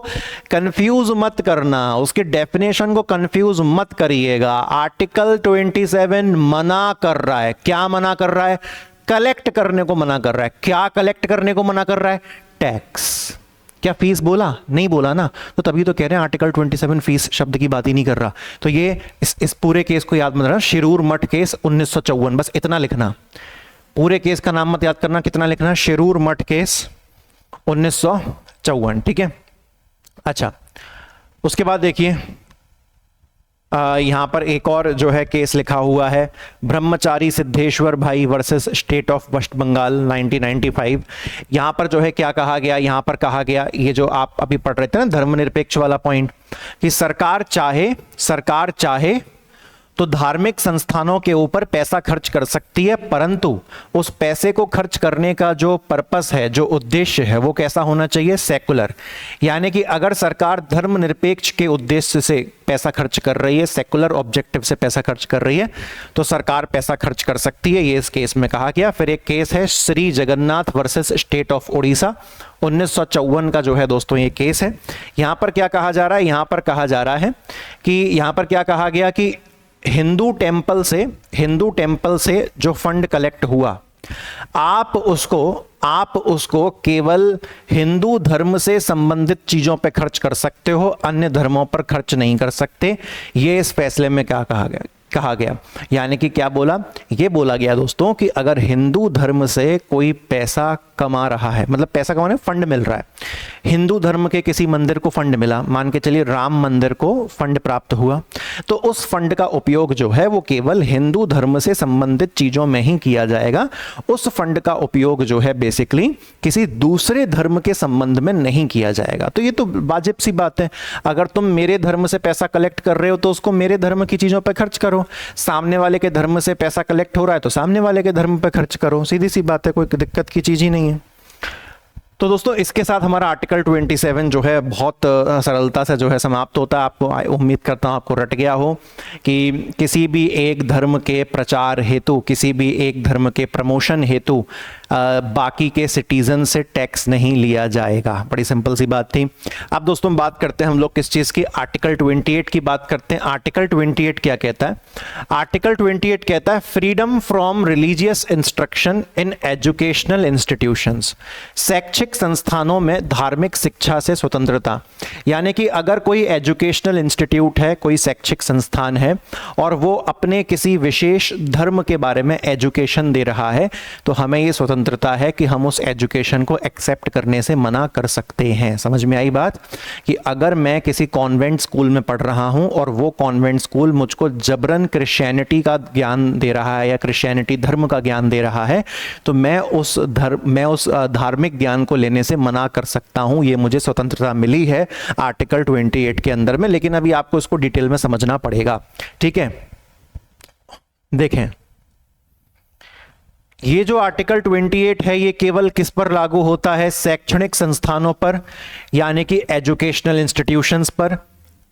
कंफ्यूज मत करना, उसके डेफिनेशन को कंफ्यूज मत करिएगा। आर्टिकल 27 मना कर रहा है। क्या मना कर रहा है? कलेक्ट करने को मना कर रहा है। क्या कलेक्ट करने को मना कर रहा है? टैक्स। क्या फीस बोला? नहीं बोला ना। तो तभी तो कह रहे हैं आर्टिकल 27 फीस शब्द की बात ही नहीं कर रहा। तो ये इस पूरे केस को याद मत रखना, शिरूर मठ केस 1954, बस इतना लिखना। पूरे केस का नाम मत याद करना, कितना लिखना? शिरूर मठ केस 1954। ठीक है। अच्छा, उसके बाद देखिए यहां पर एक और जो है केस लिखा हुआ है, Brahmachari Siddheswar Bhai versus state of West Bengal 1995। यहां पर जो है क्या कहा गया? यहां पर कहा गया, ये जो आप अभी पढ़ रहे थे ना धर्मनिरपेक्ष वाला पॉइंट, कि सरकार चाहे तो धार्मिक संस्थानों के ऊपर पैसा खर्च कर सकती है, परंतु उस पैसे को खर्च करने का जो पर्पस है, जो उद्देश्य है, वो कैसा होना चाहिए? सेकुलर। यानी कि अगर सरकार धर्मनिरपेक्ष के उद्देश्य से पैसा खर्च कर रही है, सेकुलर ऑब्जेक्टिव से पैसा खर्च कर रही है, तो सरकार पैसा खर्च कर सकती है। ये इस केस में कहा गया। फिर एक केस है Shri Jagannath versus state of Odisha 1954 का जो है दोस्तों ये केस है। यहां पर क्या कहा जा रहा है? यहां पर कहा जा रहा है कि यहां पर क्या कहा गया कि हिंदू टेंपल से जो फंड कलेक्ट हुआ, आप उसको केवल हिंदू धर्म से संबंधित चीजों पे खर्च कर सकते हो, अन्य धर्मों पर खर्च नहीं कर सकते। ये इस फैसले में क्या कहा गया? यानी कि क्या बोला? ये बोला गया दोस्तों कि अगर हिंदू धर्म से कोई पैसा कमा रहा है, मतलब पैसा कमाने फंड मिल रहा है, हिंदू धर्म के किसी मंदिर को फंड मिला, मान के चलिए राम मंदिर को फंड प्राप्त हुआ, तो उस फंड का उपयोग जो है वो केवल हिंदू धर्म से संबंधित चीजों में ही किया जाएगा। उस फंड का उपयोग जो है बेसिकली किसी दूसरे धर्म के संबंध में नहीं किया जाएगा। तो ये तो वाजिब सी बात है। अगर तुम मेरे धर्म से पैसा कलेक्ट कर रहे हो तो उसको मेरे धर्म की चीजों पर खर्च करो। सामने वाले के धर्म से पैसा कलेक्ट हो रहा है तो सामने वाले के धर्म पर खर्च करो। सीधी सी बात है, कोई दिक्कत की चीज ही नहीं है। तो दोस्तों इसके साथ हमारा आर्टिकल 27 जो है बहुत सरलता से जो है समाप्त होता है। आपको उम्मीद करता हूँ आपको रट गया हो कि किसी भी एक धर्म के प्रचार हेतु, किसी भी एक धर्म के प्रमोशन हेतु बाकी के सिटीजन से टैक्स नहीं लिया जाएगा। बड़ी सिंपल सी बात थी। अब दोस्तों बात करते हैं हम लोग किस चीज़ की? आर्टिकल 28 की बात करते हैं। आर्टिकल 28 क्या कहता है? आर्टिकल 28 कहता है freedom from religious instruction in educational institutions. शैक्षिक शैक्षिक संस्थानों में धार्मिक शिक्षा से स्वतंत्रता, यानी कि अगर कोई एजुकेशनल इंस्टीट्यूट है, कोई शैक्षिक संस्थान है और वो अपने किसी विशेष धर्म के बारे में एजुकेशन दे रहा है, तो हमें ये स्वतंत्रता है कि हम उस एजुकेशन को एक्सेप्ट करने से मना कर सकते हैं। समझ में आई बात? कि अगर मैं किसी कॉन्वेंट स्कूल में पढ़ रहा हूं और वो कॉन्वेंट स्कूल मुझको जबरन क्रिश्चियनिटी का ज्ञान दे रहा है या क्रिश्चियनिटी धर्म का ज्ञान दे रहा है, तो मैं उस धार्मिक ज्ञान को लेने से मना कर सकता हूं। ये मुझे स्वतंत्रता मिली है आर्टिकल 28 के अंदर में, लेकिन अभी आपको इसको डिटेल में समझना पड़ेगा। ठीक है, देखें, ये जो आर्टिकल 28 है ये केवल किस पर लागू होता है? शैक्षणिक संस्थानों पर, यानी कि एजुकेशनल इंस्टीट्यूशंस पर।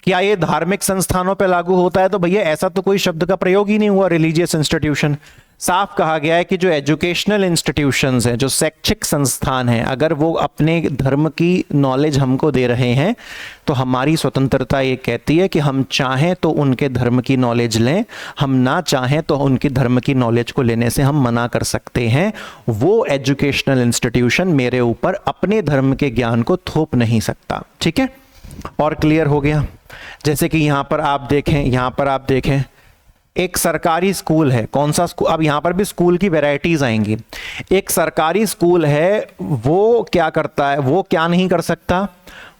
क्या ये धार्मिक संस्थानों पर लागू होता है? तो भैया ऐसा तो कोई शब्द का प्रयोग ही नहीं हुआ, रिलीजियस इंस्टीट्यूशन। साफ कहा गया है कि जो एजुकेशनल इंस्टीट्यूशंस हैं, जो शैक्षिक संस्थान हैं, अगर वो अपने धर्म की नॉलेज हमको दे रहे हैं तो हमारी स्वतंत्रता ये कहती है कि हम चाहें तो उनके धर्म की नॉलेज लें, हम ना चाहें तो उनके धर्म की नॉलेज को लेने से हम मना कर सकते हैं। वो एजुकेशनल इंस्टीट्यूशन मेरे ऊपर अपने धर्म के ज्ञान को थोप नहीं सकता। ठीक है, और क्लियर हो गया? जैसे कि यहां पर आप देखें एक सरकारी स्कूल है। कौन सा स्कूल? अब यहां पर भी स्कूल की वैरायटीज आएंगी। एक सरकारी स्कूल है, वो क्या करता है? वो क्या नहीं कर सकता?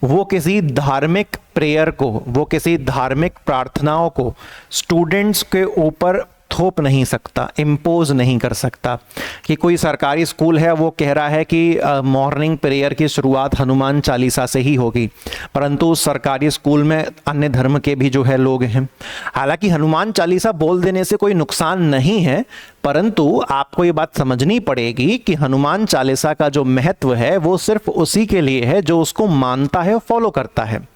वो किसी धार्मिक प्रेयर को, वो किसी धार्मिक प्रार्थनाओं को स्टूडेंट्स के ऊपर थोप नहीं सकता, इम्पोज नहीं कर सकता। कि कोई सरकारी स्कूल है, वो कह रहा है कि मॉर्निंग प्रेयर की शुरुआत हनुमान चालीसा से ही होगी, परंतु उस सरकारी स्कूल में अन्य धर्म के भी जो है लोग हैं। हालांकि हनुमान चालीसा बोल देने से कोई नुकसान नहीं है, परंतु आपको ये बात समझनी पड़ेगी कि हनुमान चालीसा का जो महत्व है वो सिर्फ उसी के लिए है जो उसको मानता है और फॉलो करता है।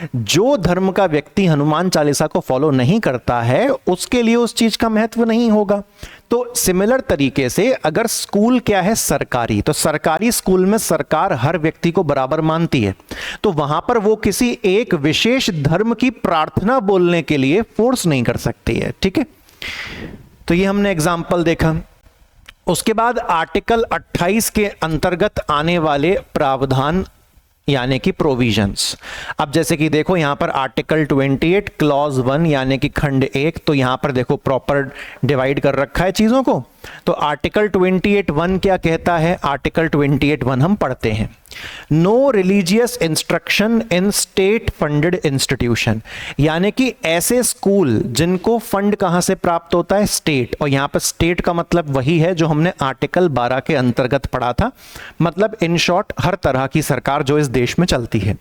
जो धर्म का व्यक्ति हनुमान चालीसा को फॉलो नहीं करता है उसके लिए उस चीज का महत्व नहीं होगा। तो सिमिलर तरीके से अगर स्कूल क्या है? सरकारी, तो सरकारी स्कूल में सरकार हर व्यक्ति को बराबर मानती है, तो वहां पर वो किसी एक विशेष धर्म की प्रार्थना बोलने के लिए फोर्स नहीं कर सकती है। ठीक है, तो ये हमने एग्जाम्पल देखा। उसके बाद आर्टिकल 28 के अंतर्गत आने वाले प्रावधान यानी कि प्रोविजंस। अब जैसे कि देखो यहां पर आर्टिकल 28 क्लॉज 1 यानी कि खंड 1, तो यहां पर देखो प्रॉपर डिवाइड कर रखा है चीजों को। तो आर्टिकल 28(1) क्या कहता है? आर्टिकल 28(1) हम पढ़ते हैं, no religious instruction in state funded institution, यानी कि ऐसे स्कूल जिनको फंड कहां से प्राप्त होता है? स्टेट। और यहां पर स्टेट का मतलब वही है जो हमने आर्टिकल 12 के अंतर्गत पढ़ा था, मतलब इन शॉर्ट हर तरह की सरकार जो इस देश में चलती है।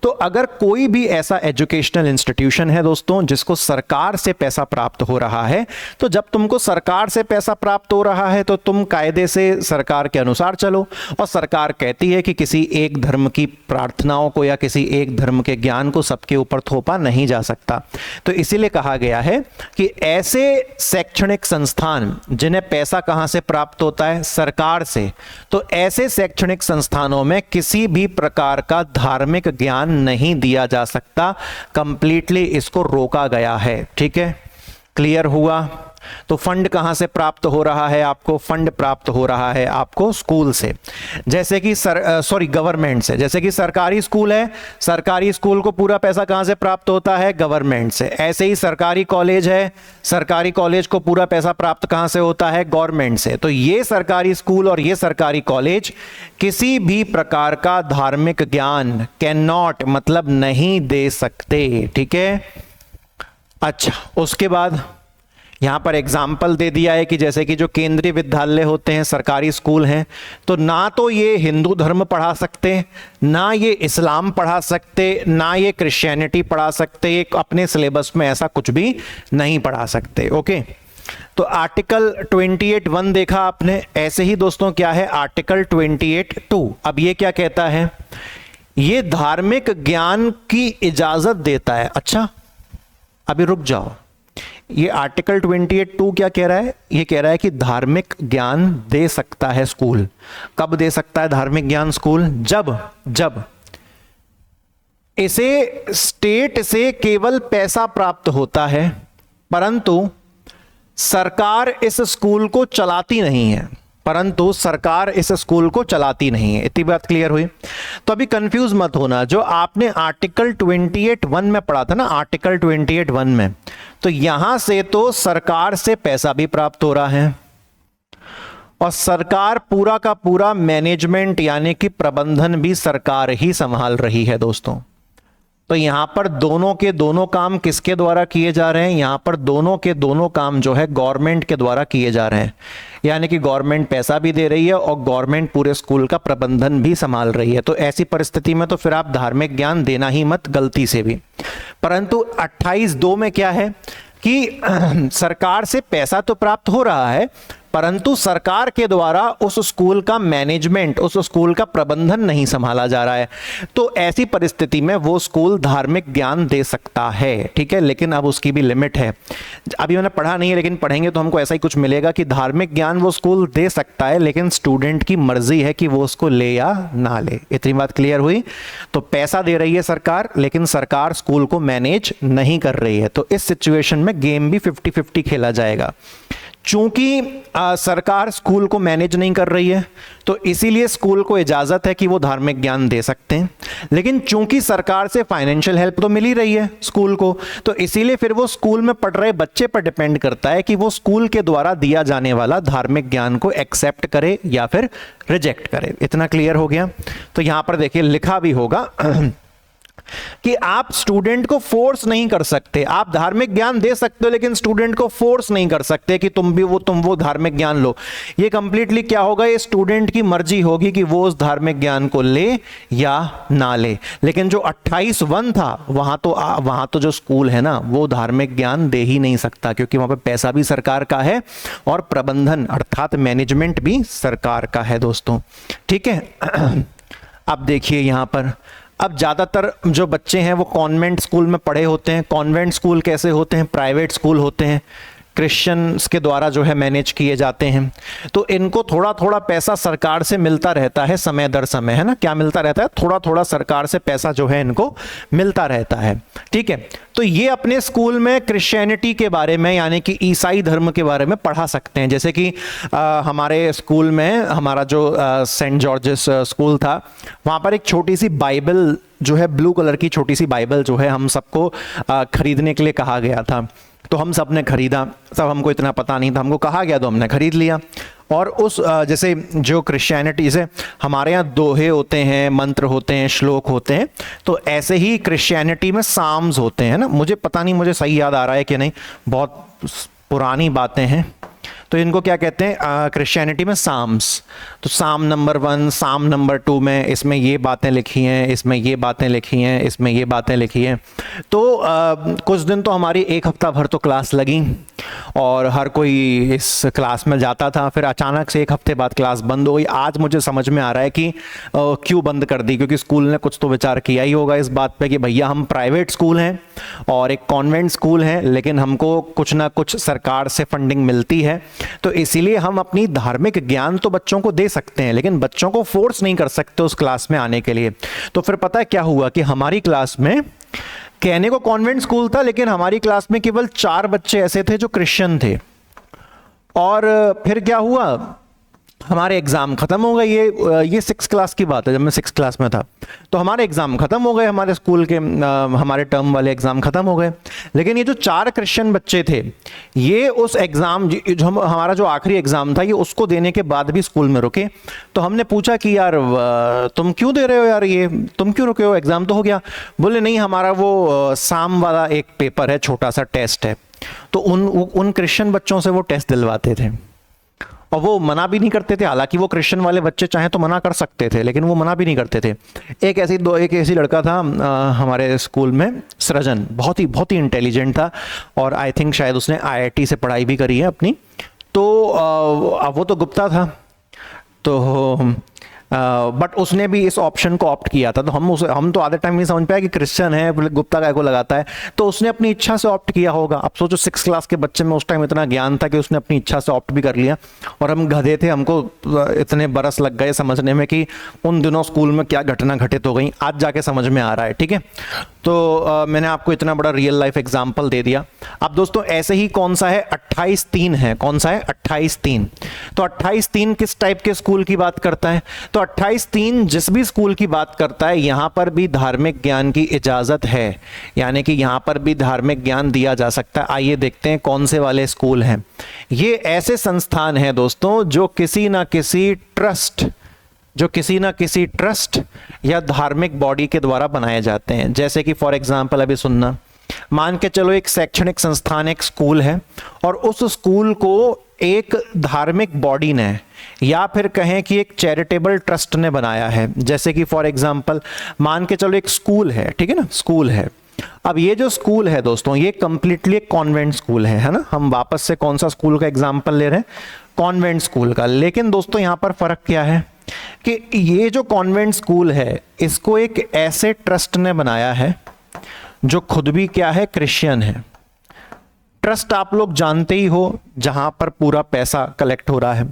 तो अगर कोई भी ऐसा एजुकेशनल इंस्टीट्यूशन है दोस्तों जिसको सरकार से पैसा प्राप्त हो रहा है, तो जब तुमको सरकार से पैसा प्राप्त हो रहा है तो तुम कायदे से सरकार के अनुसार चलो। और सरकार कहती है कि किसी एक धर्म की प्रार्थनाओं को या किसी एक धर्म के ज्ञान को सबके ऊपर थोपा नहीं जा सकता। तो इसीलिए कहा गया है कि ऐसे शैक्षणिक संस्थान जिन्हें पैसा कहां से प्राप्त होता है? सरकार से, तो ऐसे शैक्षणिक संस्थानों में किसी भी प्रकार का धार्मिक ज्ञान नहीं दिया जा सकता। कंप्लीटली इसको रोका गया है। ठीक है, क्लियर हुआ? तो फंड कहां से प्राप्त हो रहा है आपको? फंड प्राप्त हो रहा है आपको स्कूल से, जैसे कि गवर्नमेंट से। जैसे कि सरकारी स्कूल है, सरकारी स्कूल को पूरा पैसा कहां से प्राप्त होता है? गवर्नमेंट से। ऐसे ही सरकारी कॉलेज है, सरकारी कॉलेज को पूरा पैसा प्राप्त कहां से होता है? गवर्नमेंट से। तो ये सरकारी स्कूल और ये सरकारी कॉलेज किसी भी प्रकार का धार्मिक ज्ञान कैन नॉट मतलब नहीं दे सकते। ठीक है, अच्छा, उसके बाद यहां पर एग्जाम्पल दे दिया है कि जैसे कि जो केंद्रीय विद्यालय होते हैं, सरकारी स्कूल हैं, तो ना तो ये हिंदू धर्म पढ़ा सकते, ना ये इस्लाम पढ़ा सकते, ना ये क्रिश्चियनिटी पढ़ा सकते, अपने सिलेबस में ऐसा कुछ भी नहीं पढ़ा सकते। ओके, तो आर्टिकल 28(1) देखा आपने। ऐसे ही दोस्तों क्या है? आर्टिकल 28(2). अब ये क्या कहता है? ये धार्मिक ज्ञान की इजाजत देता है। अच्छा, अभी रुक जाओ, ये आर्टिकल 28(2) क्या कह रहा है? ये कह रहा है कि धार्मिक ज्ञान दे सकता है स्कूल। कब दे सकता है धार्मिक ज्ञान स्कूल? जब इसे स्टेट से केवल पैसा प्राप्त होता है, परंतु सरकार इस स्कूल को चलाती नहीं है। परंतु सरकार इस स्कूल को चलाती नहीं है। इतनी बात क्लियर हुई? तो अभी कंफ्यूज मत होना, जो आपने आर्टिकल 28(1) में पढ़ा था ना, आर्टिकल 28(1) में, तो यहां से तो सरकार से पैसा भी प्राप्त हो रहा है और सरकार पूरा का पूरा मैनेजमेंट यानी कि प्रबंधन भी सरकार ही संभाल रही है दोस्तों। तो यहां पर दोनों के दोनों काम किसके द्वारा किए जा रहे हैं? यहां पर दोनों के दोनों काम जो है गवर्नमेंट के द्वारा किए जा रहे हैं, यानी कि गवर्नमेंट पैसा भी दे रही है और गवर्नमेंट पूरे स्कूल का प्रबंधन भी संभाल रही है। तो ऐसी परिस्थिति में तो फिर आप धार्मिक ज्ञान देना ही मत, गलती से भी। परंतु 28(2) में क्या है कि सरकार से पैसा तो प्राप्त हो रहा है, परंतु सरकार के द्वारा उस स्कूल का मैनेजमेंट, उस स्कूल का प्रबंधन नहीं संभाला जा रहा है। तो ऐसी परिस्थिति में वो स्कूल धार्मिक ज्ञान दे सकता है, ठीक है, लेकिन अब उसकी भी लिमिट है। अभी मैंने पढ़ा नहीं है, लेकिन पढ़ेंगे तो हमको ऐसा ही कुछ मिलेगा कि धार्मिक ज्ञान वो स्कूल दे सकता है, लेकिन स्टूडेंट की मर्जी है कि वो उसको ले या ना ले। इतनी बात क्लियर हुई? तो पैसा दे रही है सरकार, लेकिन सरकार स्कूल को मैनेज नहीं कर रही है। तो इस सिचुएशन में गेम भी 50-50 खेला जाएगा। चूंकि सरकार स्कूल को मैनेज नहीं कर रही है, तो इसीलिए स्कूल को इजाजत है कि वो धार्मिक ज्ञान दे सकते हैं, लेकिन चूंकि सरकार से फाइनेंशियल हेल्प तो मिल ही रही है स्कूल को, तो इसीलिए फिर वो स्कूल में पढ़ रहे बच्चे पर डिपेंड करता है कि वो स्कूल के द्वारा दिया जाने वाला धार्मिक ज्ञान को एक्सेप्ट करे या फिर रिजेक्ट करे। इतना क्लियर हो गया? तो यहां पर देखिए लिखा भी होगा कि आप स्टूडेंट को फोर्स नहीं कर सकते। आप धार्मिक ज्ञान दे सकते हो, लेकिन स्टूडेंट को फोर्स नहीं कर सकते कि तुम वो धार्मिक ज्ञान लो। ये कंप्लीटली क्या होगा, ये स्टूडेंट की मर्जी होगी कि वो उस धार्मिक ज्ञान को ले या ना ले। लेकिन जो 28(1) था, वहां तो जो स्कूल है ना, वो धार्मिक ज्ञान दे ही नहीं सकता, क्योंकि वहां पे पैसा भी सरकार का है और प्रबंधन अर्थात मैनेजमेंट भी सरकार का है दोस्तों, ठीक है। अब देखिए यहां पर, अब ज़्यादातर जो बच्चे हैं वो कॉन्वेंट स्कूल में पढ़े होते हैं। कॉन्वेंट स्कूल कैसे होते हैं? प्राइवेट स्कूल होते हैं, क्रिश्चियंस के द्वारा जो है मैनेज किए जाते हैं। तो इनको थोड़ा थोड़ा पैसा सरकार से मिलता रहता है समय दर समय, है ना। क्या मिलता रहता है? थोड़ा थोड़ा सरकार से पैसा जो है इनको मिलता रहता है, ठीक है। तो ये अपने स्कूल में क्रिश्चियनिटी के बारे में यानी कि ईसाई धर्म के बारे में पढ़ा सकते हैं। जैसे कि हमारे स्कूल में, हमारा जो सेंट जॉर्जेस स्कूल था, वहाँ पर एक छोटी सी बाइबल जो है, ब्लू कलर की छोटी सी बाइबल जो है, हम सबको खरीदने के लिए कहा गया था। तो हम सब ने खरीदा, सब, हमको इतना पता नहीं था, हमको कहा गया तो हमने खरीद लिया। और उस जैसे जो क्रिश्चियनिटी से हमारे यहाँ दोहे होते हैं, मंत्र होते हैं, श्लोक होते हैं, तो ऐसे ही क्रिश्चियनिटी में साम्स होते हैं ना। मुझे पता नहीं, मुझे सही याद आ रहा है कि नहीं, बहुत पुरानी बातें हैं। तो इनको क्या कहते हैं क्रिश्चियनिटी में? साम्स। तो साम नंबर 1, साम नंबर 2 में इसमें ये बातें लिखी हैं, इसमें ये बातें लिखी हैं, इसमें ये बातें लिखी हैं। तो कुछ दिन तो हमारी एक हफ्ता भर तो क्लास लगी और हर कोई इस क्लास में जाता था। फिर अचानक से एक हफ्ते बाद क्लास बंद हो गई। आज मुझे समझ में आ रहा है कि क्यों बंद कर दी, क्योंकि स्कूल ने कुछ तो विचार किया ही होगा इस बात पे कि भैया हम प्राइवेट स्कूल हैं और एक कॉन्वेंट स्कूल है, लेकिन हमको कुछ ना कुछ सरकार से फंडिंग मिलती है, तो इसीलिए हम अपनी धार्मिक ज्ञान तो बच्चों को दे सकते हैं, लेकिन बच्चों को फोर्स नहीं कर सकते उस क्लास में आने के लिए। तो फिर पता है क्या हुआ कि हमारी क्लास में, कहने को कॉन्वेंट स्कूल था, लेकिन हमारी क्लास में केवल 4 बच्चे ऐसे थे जो क्रिश्चियन थे। और फिर क्या हुआ, हमारे एग्ज़ाम ख़त्म हो गए। ये 6th क्लास की बात है, जब मैं 6th क्लास में था। तो हमारे एग्ज़ाम ख़त्म हो गए, हमारे स्कूल के हमारे टर्म वाले एग्ज़ाम ख़त्म हो गए। लेकिन ये जो 4 क्रिश्चियन बच्चे थे, ये उस एग्ज़ाम जो हमारा जो आखिरी एग्ज़ाम था, ये उसको देने के बाद भी स्कूल में रुके। तो हमने पूछा कि यार तुम क्यों दे रहे हो यार, ये तुम क्यों रुके हो, एग्ज़ाम तो हो गया। बोले नहीं, हमारा वो साम वाला एक पेपर है, छोटा सा टेस्ट है। तो उन क्रिश्चियन बच्चों से वो टेस्ट दिलवाते थे और वो मना भी नहीं करते थे। हालांकि वो क्रिश्चियन वाले बच्चे चाहे तो मना कर सकते थे, लेकिन वो मना भी नहीं करते थे। एक ऐसी लड़का था हमारे स्कूल में, सृजन, बहुत ही इंटेलिजेंट था और आई थिंक शायद उसने IIT से पढ़ाई भी करी है अपनी। तो वो तो गुप्ता था, तो बट उसने भी इस ऑप्शन को ऑप्ट किया था। तो हम तो आधे टाइम नहीं समझ पाया कि क्रिश्चियन है, गुप्ता काय को लगाता है। तो उसने अपनी इच्छा से ऑप्ट किया होगा। अब सोचो 6th क्लास के बच्चे में उस टाइम इतना ज्ञान था कि उसने अपनी इच्छा से ऑप्ट भी कर लिया। और हम गधे थे, हमको इतने बरस लग गए समझने में कि उन दिनों स्कूल में क्या घटना घटित हो गई, आज जाके समझ में आ रहा है, ठीक है। तो मैंने आपको इतना बड़ा रियल लाइफ एग्जाम्पल दे दिया। अब दोस्तों ऐसे ही कौन सा है, 28(3) है। कौन सा है? 28(3). तो 28(3) किस टाइप के स्कूल की बात करता है? तो 28(3) जिस भी स्कूल की बात करता है यहां पर भी धार्मिक ज्ञान की इजाजत है, यानी कि यहां पर भी धार्मिक ज्ञान दिया जा सकता है। आइए देखते हैं कौन से वाले स्कूल हैं। ये ऐसे संस्थान हैं दोस्तों जो किसी ना किसी ट्रस्ट या धार्मिक बॉडी के द्वारा बनाए जाते हैं। जैसे कि फॉर एग्जांपल अभी सुनना, मान के चलो एक शैक्षणिक संस्थान, एक स्कूल है, और उस स्कूल को एक धार्मिक बॉडी ने या फिर कहें कि एक चैरिटेबल ट्रस्ट ने बनाया है। जैसे कि फॉर एग्जांपल मान के चलो एक स्कूल है, ठीक है ना, स्कूल है। अब ये जो स्कूल है दोस्तों ये कंप्लीटली एक कॉन्वेंट स्कूल है ना। हम वापस से कौन सा स्कूल का एग्जांपल ले रहे हैं? कॉन्वेंट स्कूल का। लेकिन दोस्तों यहां पर फर्क क्या है कि ये जो कॉन्वेंट स्कूल है इसको एक ऐसे ट्रस्ट ने बनाया है जो खुद भी क्या है? क्रिश्चियन है। ट्रस्ट आप लोग जानते ही हो, जहां पर पूरा पैसा कलेक्ट हो रहा है,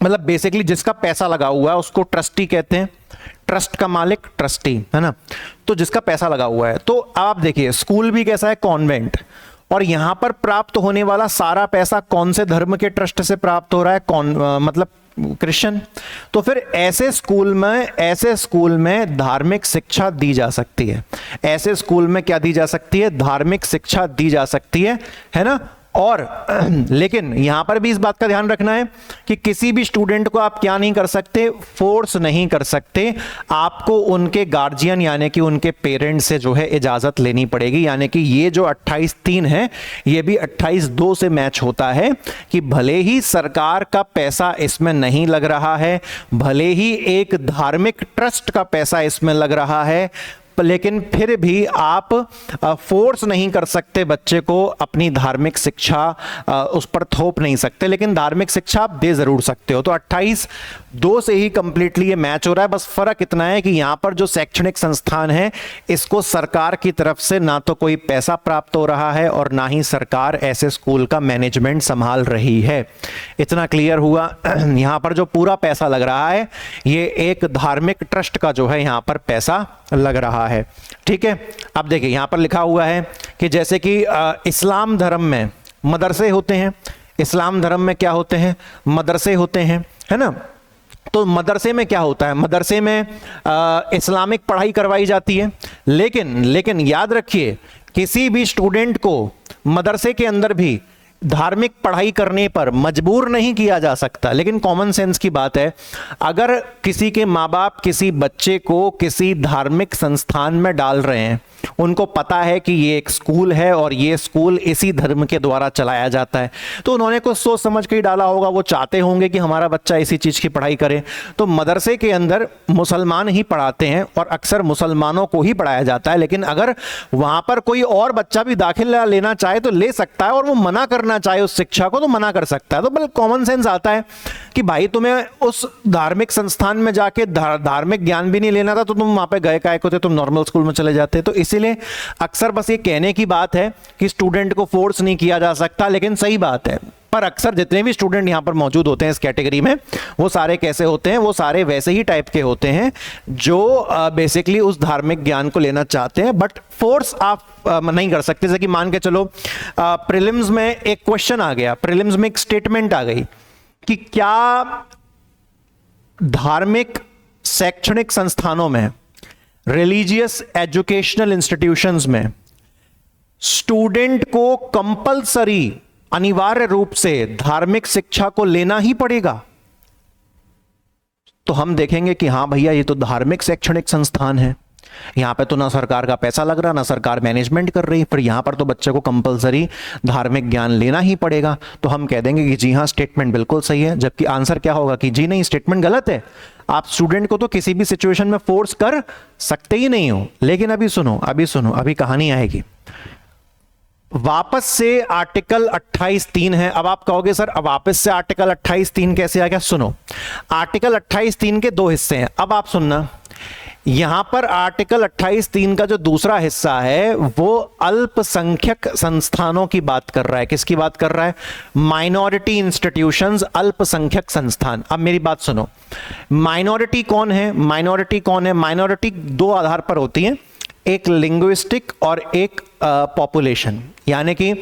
मतलब बेसिकली जिसका पैसा लगा हुआ है उसको ट्रस्टी कहते हैं। ट्रस्ट का मालिक ट्रस्टी है ना। तो जिसका पैसा लगा हुआ है, तो आप देखिए स्कूल भी कैसा है? कॉन्वेंट। और यहां पर प्राप्त होने वाला सारा पैसा कौन से धर्म के ट्रस्ट से प्राप्त हो रहा है? मतलब क्रिश्चियन। तो फिर ऐसे स्कूल में धार्मिक शिक्षा दी जा सकती है। ऐसे स्कूल में क्या दी जा सकती है? धार्मिक शिक्षा दी जा सकती है ना। और लेकिन यहां पर भी इस बात का ध्यान रखना है कि किसी भी स्टूडेंट को आप क्या नहीं कर सकते? फोर्स नहीं कर सकते। आपको उनके गार्जियन यानी कि उनके पेरेंट्स से जो है इजाजत लेनी पड़ेगी। यानी कि ये जो 28(3) है ये भी 28(2) से मैच होता है कि भले ही सरकार का पैसा इसमें नहीं लग रहा है, भले ही एक धार्मिक ट्रस्ट का पैसा इसमें लग रहा है, लेकिन फिर भी आप फोर्स नहीं कर सकते बच्चे को अपनी धार्मिक शिक्षा उस पर थोप नहीं सकते, लेकिन धार्मिक शिक्षा आप दे जरूर सकते हो। तो 28(2) से ही कंप्लीटली ये मैच हो रहा है। बस फर्क इतना है कि यहां पर जो शैक्षणिक संस्थान है इसको सरकार की तरफ से ना तो कोई पैसा प्राप्त हो रहा है और ना ही सरकार ऐसे स्कूल का मैनेजमेंट संभाल रही है। इतना क्लियर हुआ? यहां पर जो पूरा पैसा लग रहा है ये एक धार्मिक ट्रस्ट का जो है यहां पर पैसा लग रहा है। ठीक है, अब देखिए यहां पर लिखा हुआ है कि जैसे कि इस्लाम धर्म में मदरसे होते हैं। इस्लाम धर्म में क्या होते हैं? मदरसे होते हैं, है ना। तो मदरसे में क्या होता है? मदरसे में इस्लामिक पढ़ाई करवाई जाती है। लेकिन याद रखिए किसी भी स्टूडेंट को मदरसे के अंदर भी धार्मिक पढ़ाई करने पर मजबूर नहीं किया जा सकता। लेकिन कॉमन सेंस की बात है, अगर किसी के माँ बाप किसी बच्चे को किसी धार्मिक संस्थान में डाल रहे हैं, उनको पता है कि ये एक स्कूल है और ये स्कूल इसी धर्म के द्वारा चलाया जाता है, तो उन्होंने कुछ सोच समझ के ही डाला होगा। वो चाहते होंगे कि हमारा बच्चा इसी चीज की पढ़ाई करे। तो मदरसे के अंदर मुसलमान ही पढ़ाते हैं और अक्सर मुसलमानों को ही पढ़ाया जाता है। लेकिन अगर वहां पर कोई और बच्चा भी दाखिला लेना चाहे तो ले सकता है, और वो मना करना चाहे उस शिक्षा को तो मना कर सकता है। तो बल्कि कॉमन सेंस आता है कि भाई तुम्हें उस धार्मिक संस्थान में जाके धार्मिक ज्ञान भी नहीं लेना था तो तुम वहां पे गए काहे को थे? तुम नॉर्मल स्कूल में चले जाते। तो इसीलिए अक्सर बस ये कहने की बात है कि स्टूडेंट को फोर्स नहीं किया जा सकता, लेकिन सही बात है। पर अक्सर जितने भी स्टूडेंट यहां पर मौजूद होते हैं इस कैटेगरी में, वो सारे कैसे होते हैं? वो सारे वैसे ही टाइप के होते हैं जो बेसिकली उस धार्मिक ज्ञान को लेना चाहते हैं, बट फोर्स आप नहीं कर सकते। जैसे कि मान के चलो प्रीलिम्स में एक क्वेश्चन आ गया, प्रीलिम्स में एक स्टेटमेंट आ गई कि क्या धार्मिक शैक्षणिक संस्थानों में, रिलीजियस एजुकेशनल इंस्टीट्यूशंस में स्टूडेंट को कंपलसरी अनिवार्य रूप से धार्मिक शिक्षा को लेना ही पड़ेगा? तो हम देखेंगे कि हां भैया ये तो धार्मिक शैक्षणिक संस्थान है, यहां पे तो ना सरकार का पैसा लग रहा ना सरकार मैनेजमेंट कर रही, फिर यहां पर तो बच्चे को कंपलसरी धार्मिक ज्ञान लेना ही पड़ेगा। तो हम कह देंगे कि जी हां स्टेटमेंट बिल्कुल सही है, जबकि आंसर क्या होगा कि जी नहीं स्टेटमेंट गलत है। आप स्टूडेंट को तो किसी भी सिचुएशन में फोर्स कर सकते ही नहीं हो। लेकिन अभी सुनो अभी कहानी आएगी। वापस से आर्टिकल 28(3) है। अब आप कहोगे सर अब वापस से आर्टिकल 28(3) कैसे आ गया? सुनो, आर्टिकल 28(3) के दो हिस्से हैं। अब आप सुनना, यहां पर आर्टिकल 28(3) का जो दूसरा हिस्सा है वो अल्पसंख्यक संस्थानों की बात कर रहा है। किसकी बात कर रहा है? माइनॉरिटी इंस्टीट्यूशंस, अल्पसंख्यक संस्थान। अब मेरी बात सुनो, माइनॉरिटी कौन है? माइनॉरिटी दो आधार पर होती है, एक लिंग्विस्टिक और एक पॉपुलेशन। यानी कि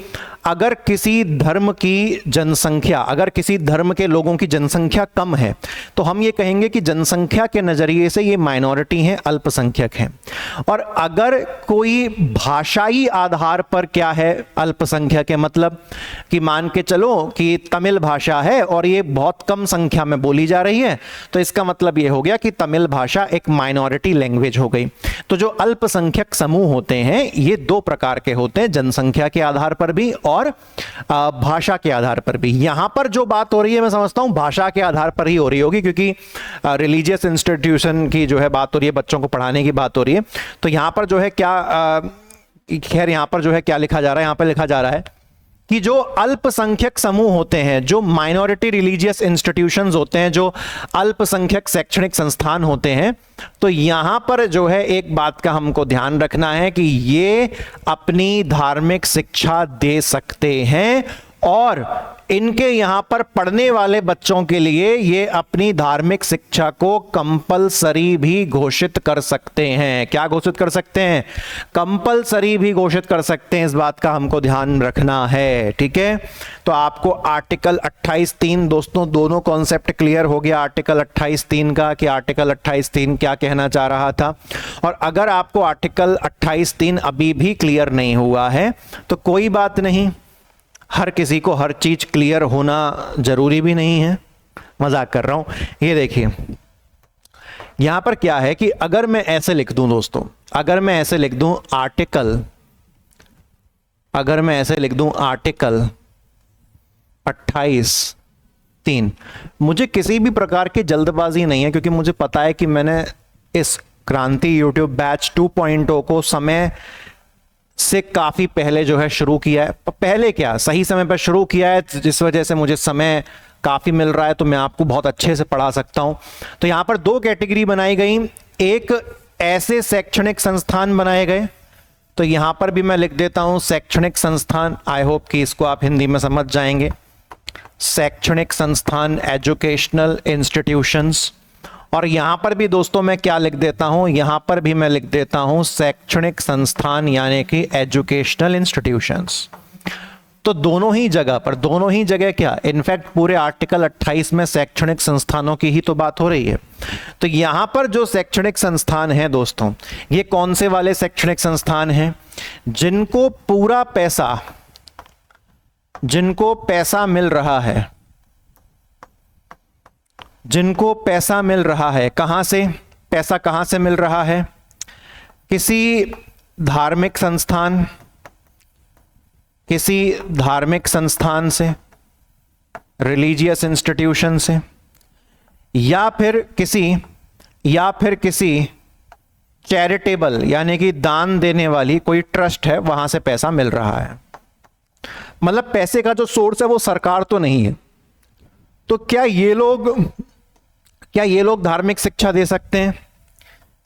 अगर किसी धर्म की जनसंख्या, अगर किसी धर्म के लोगों की जनसंख्या कम है तो हम ये कहेंगे कि जनसंख्या के नजरिए से ये माइनॉरिटी हैं, अल्पसंख्यक हैं। और अगर कोई भाषाई आधार पर क्या है, अल्पसंख्यक है, मतलब कि मान के चलो कि तमिल भाषा है और ये बहुत कम संख्या में बोली जा रही है, तो इसका मतलब ये हो गया कि तमिल भाषा एक माइनॉरिटी लैंग्वेज हो गई। तो जो अल्पसंख्यक समूह होते हैं ये दो प्रकार के होते हैं, जनसंख्या के आधार पर भी और भाषा के आधार पर भी। यहां पर जो बात हो रही है मैं समझता हूं भाषा के आधार पर ही हो रही होगी, क्योंकि रिलीजियस इंस्टीट्यूशन की जो है बात हो रही है, बच्चों को पढ़ाने की बात हो रही है। तो यहां पर जो है क्या, खैर यहां पर जो है क्या लिखा जा रहा है, यहां पर लिखा जा रहा है कि जो अल्पसंख्यक समूह होते हैं, जो माइनॉरिटी रिलीजियस इंस्टीट्यूशंस होते हैं, जो अल्पसंख्यक शैक्षणिक संस्थान होते हैं, तो यहां पर जो है एक बात का हमको ध्यान रखना है कि ये अपनी धार्मिक शिक्षा दे सकते हैं और इनके यहां पर पढ़ने वाले बच्चों के लिए ये अपनी धार्मिक शिक्षा को कंपलसरी भी घोषित कर सकते हैं। क्या घोषित कर सकते हैं? कंपलसरी भी घोषित कर सकते हैं। इस बात का हमको ध्यान रखना है, ठीक है। तो आपको आर्टिकल 28(3) दोस्तों दोनों कॉन्सेप्ट क्लियर हो गया आर्टिकल 28(3) का, कि आर्टिकल 28(3) क्या कहना चाह रहा था। और अगर आपको आर्टिकल 28(3) अभी भी क्लियर नहीं हुआ है तो कोई बात नहीं, हर किसी को हर चीज क्लियर होना जरूरी भी नहीं है, मजाक कर रहा हूं। ये देखिए यहां पर क्या है कि अगर मैं ऐसे लिख दूं दोस्तों, अगर मैं ऐसे लिख दूं आर्टिकल, अगर मैं ऐसे लिख दूं आर्टिकल 28(3), मुझे किसी भी प्रकार की जल्दबाजी नहीं है, क्योंकि मुझे पता है कि मैंने इस क्रांति यूट्यूब बैच 2.0 को समय से काफी पहले जो है शुरू किया है। पहले क्या, सही समय पर शुरू किया है, जिस वजह से मुझे समय काफी मिल रहा है, तो मैं आपको बहुत अच्छे से पढ़ा सकता हूं। तो यहां पर दो कैटेगरी बनाई गई, एक ऐसे शैक्षणिक संस्थान बनाए गए, तो यहां पर भी मैं लिख देता हूं शैक्षणिक संस्थान, आई होप कि इसको आप हिंदी में समझ जाएंगे। शैक्षणिक संस्थान, एजुकेशनल इंस्टीट्यूशंस। और यहां पर भी दोस्तों मैं क्या लिख देता हूं, यहां पर भी मैं लिख देता हूं शैक्षणिक संस्थान, यानी कि एजुकेशनल इंस्टीट्यूशंस। तो दोनों ही जगह पर, दोनों ही जगह क्या, इनफैक्ट पूरे आर्टिकल 28 में शैक्षणिक संस्थानों की ही तो बात हो रही है। तो यहां पर जो शैक्षणिक संस्थान है दोस्तों, ये कौन से वाले शैक्षणिक संस्थान हैं? जिनको पूरा पैसा, जिनको पैसा मिल रहा है, जिनको पैसा मिल रहा है, कहां से पैसा, कहां से मिल रहा है? किसी धार्मिक संस्थान, किसी धार्मिक संस्थान से, रिलीजियस इंस्टीट्यूशन से, या फिर किसी चैरिटेबल यानी कि दान देने वाली कोई ट्रस्ट है, वहां से पैसा मिल रहा है। मतलब पैसे का जो सोर्स है वो सरकार तो नहीं है। तो क्या ये लोग धार्मिक शिक्षा दे सकते हैं?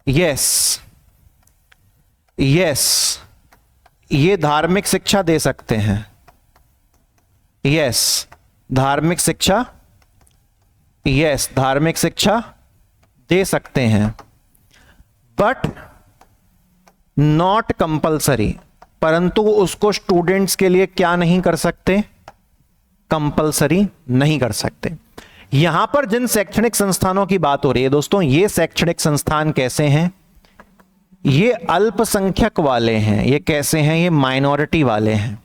यस, ये धार्मिक शिक्षा दे सकते हैं। यस, धार्मिक शिक्षा दे सकते हैं, बट नॉट कंपलसरी। परंतु उसको स्टूडेंट्स के लिए क्या नहीं कर सकते? कंपलसरी नहीं कर सकते। यहां पर जिन शैक्षणिक संस्थानों की बात हो रही है दोस्तों, ये शैक्षणिक संस्थान कैसे हैं? ये अल्पसंख्यक वाले हैं। ये कैसे हैं? ये माइनॉरिटी वाले हैं।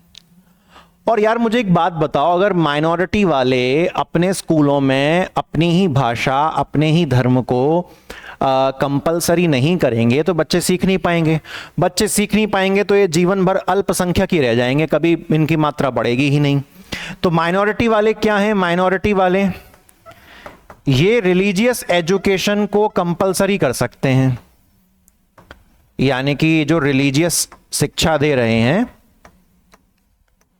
और यार मुझे एक बात बताओ, अगर माइनॉरिटी वाले अपने स्कूलों में अपनी ही भाषा, अपने ही धर्म को कंपलसरी नहीं करेंगे तो बच्चे सीख नहीं पाएंगे। बच्चे सीख नहीं पाएंगे तो ये जीवन भर अल्पसंख्यक ही रह जाएंगे, कभी इनकी मात्रा बढ़ेगी ही नहीं। तो माइनॉरिटी वाले क्या हैं? माइनॉरिटी वाले ये रिलीजियस एजुकेशन को कंपलसरी कर सकते हैं, यानी कि जो रिलीजियस शिक्षा दे रहे हैं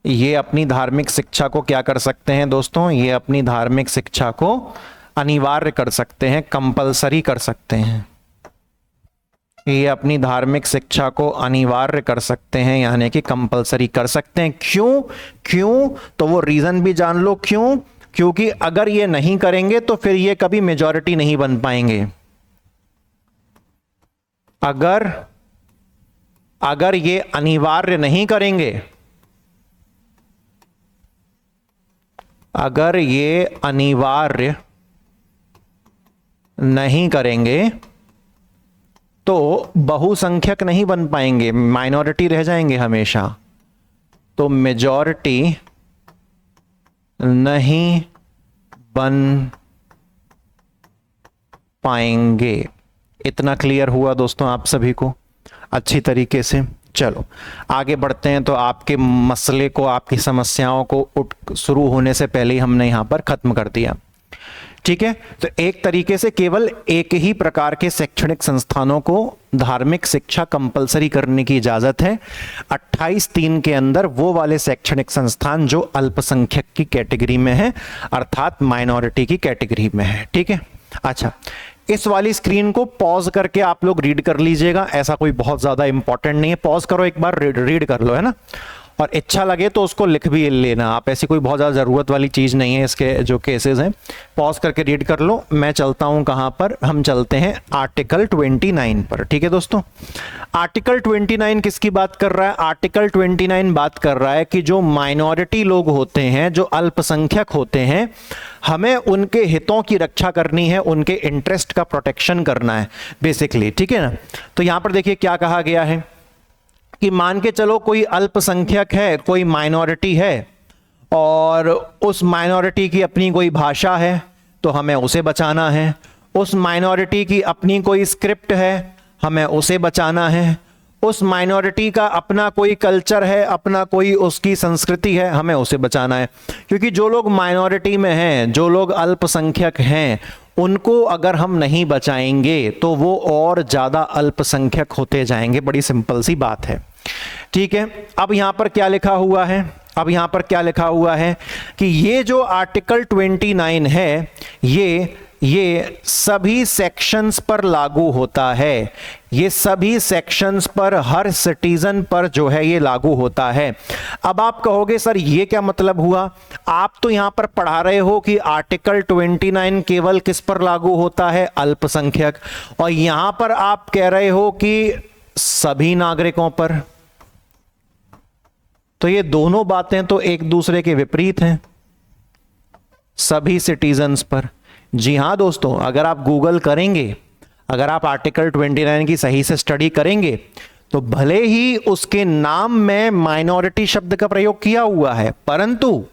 ये अपनी धार्मिक शिक्षा को क्या कर सकते हैं दोस्तों? ये अपनी धार्मिक शिक्षा को अनिवार्य कर सकते हैं, कंपलसरी कर सकते हैं। ये अपनी धार्मिक शिक्षा को अनिवार्य कर सकते हैं, यानी कि कंपलसरी कर सकते हैं। क्यों? तो वो रीजन भी जान लो क्यों। क्योंकि अगर ये नहीं करेंगे तो फिर ये कभी मेजॉरिटी नहीं बन पाएंगे। अगर ये अनिवार्य नहीं करेंगे अगर ये अनिवार्य नहीं करेंगे तो बहुसंख्यक नहीं बन पाएंगे, माइनॉरिटी रह जाएंगे हमेशा। तो मेजॉरिटी नहीं बन पाएंगे। इतना क्लियर हुआ दोस्तों आप सभी को अच्छी तरीके से? चलो आगे बढ़ते हैं। तो आपके मसले को, आपकी समस्याओं को शुरू होने से पहले ही हमने यहां पर खत्म कर दिया। ठीक है, तो एक तरीके से केवल एक ही प्रकार के शैक्षणिक संस्थानों को धार्मिक शिक्षा कंपलसरी करने की इजाजत है। 28(3) के अंदर वो वाले शैक्षणिक संस्थान जो अल्पसंख्यक की कैटेगरी में है, अर्थात माइनॉरिटी की कैटेगरी में है। ठीक है, अच्छा इस वाली स्क्रीन को पॉज करके आप लोग रीड कर लीजिएगा, ऐसा कोई बहुत ज्यादा इंपॉर्टेंट नहीं है। पॉज करो, एक बार रीड कर लो, है ना, और इच्छा लगे तो उसको लिख भी लेना आप, ऐसी कोई बहुत ज़्यादा ज़रूरत वाली चीज़ नहीं है। इसके जो केसेस हैं पॉज करके रीड कर लो। मैं चलता हूँ कहाँ पर, हम चलते हैं आर्टिकल 29 पर। ठीक है दोस्तों, आर्टिकल 29 किसकी बात कर रहा है? आर्टिकल 29 बात कर रहा है कि जो माइनॉरिटी लोग होते हैं, जो अल्पसंख्यक होते हैं, हमें उनके हितों की रक्षा करनी है, उनके इंटरेस्ट का प्रोटेक्शन करना है बेसिकली। ठीक है ना, तो यहां पर देखिए क्या कहा गया है कि मान के चलो कोई अल्पसंख्यक है, कोई माइनॉरिटी है, और उस माइनॉरिटी की अपनी कोई भाषा है तो हमें उसे बचाना है। उस माइनॉरिटी की अपनी कोई स्क्रिप्ट है, हमें उसे बचाना है। उस माइनॉरिटी का अपना कोई कल्चर है, अपना कोई उसकी संस्कृति है, हमें उसे बचाना है। क्योंकि जो लोग माइनॉरिटी में हैं, जो लोग अल्पसंख्यक हैं, उनको अगर हम नहीं बचाएंगे तो वो और ज़्यादा अल्पसंख्यक होते जाएंगे। बड़ी सिंपल सी बात है। ठीक है, अब यहाँ पर क्या लिखा हुआ है? अब यहाँ पर क्या लिखा हुआ है कि ये जो आर्टिकल 29 है, ये सभी सेक्शंस पर लागू होता है। ये सभी सेक्शंस पर, हर सिटीजन पर जो है ये लागू होता है। अब आप कहोगे सर ये क्या मतलब हुआ? आप तो यहां पर पढ़ा रहे हो कि आर्टिकल 29 केवल किस पर लागू होता है? अल्पसंख्यक। और यहां पर आप कह रहे हो कि सभी नागरिकों पर। तो ये दोनों बातें तो एक दूसरे के विपरीत हैं। सभी सिटीजन्स पर, जी हां दोस्तों, अगर आप गूगल करेंगे, अगर आप आर्टिकल 29 की सही से स्टडी करेंगे, तो भले ही उसके नाम में माइनॉरिटी शब्द का प्रयोग किया हुआ है, परंतु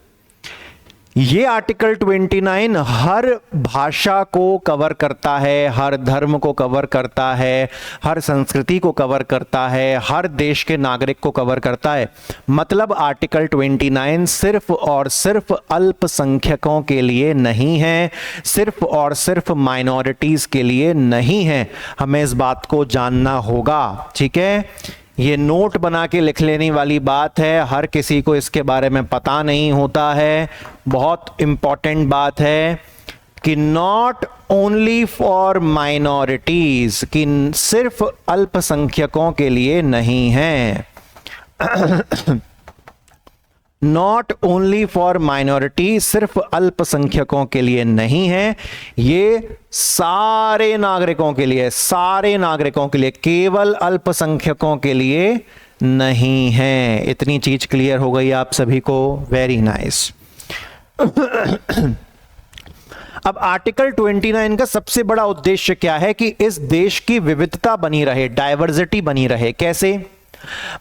ये आर्टिकल 29 हर भाषा को कवर करता है, हर धर्म को कवर करता है, हर संस्कृति को कवर करता है, हर देश के नागरिक को कवर करता है। मतलब आर्टिकल 29 सिर्फ और सिर्फ अल्पसंख्यकों के लिए नहीं है, सिर्फ और सिर्फ माइनॉरिटीज के लिए नहीं है। हमें इस बात को जानना होगा। ठीक है, ये नोट बना के लिख लेने वाली बात है, हर किसी को इसके बारे में पता नहीं होता है। बहुत इंपॉर्टेंट बात है कि नॉट ओनली फॉर माइनॉरिटीज, कि सिर्फ अल्पसंख्यकों के लिए नहीं है। नॉट ओनली फॉर माइनॉरिटी, सिर्फ अल्पसंख्यकों के लिए नहीं है, ये सारे नागरिकों के लिए, सारे नागरिकों के लिए, केवल अल्पसंख्यकों के लिए नहीं है। इतनी चीज क्लियर हो गई आप सभी को? Very nice. अब आर्टिकल 29 का सबसे बड़ा उद्देश्य क्या है कि इस देश की विविधता बनी रहे, डाइवर्सिटी बनी रहे। कैसे?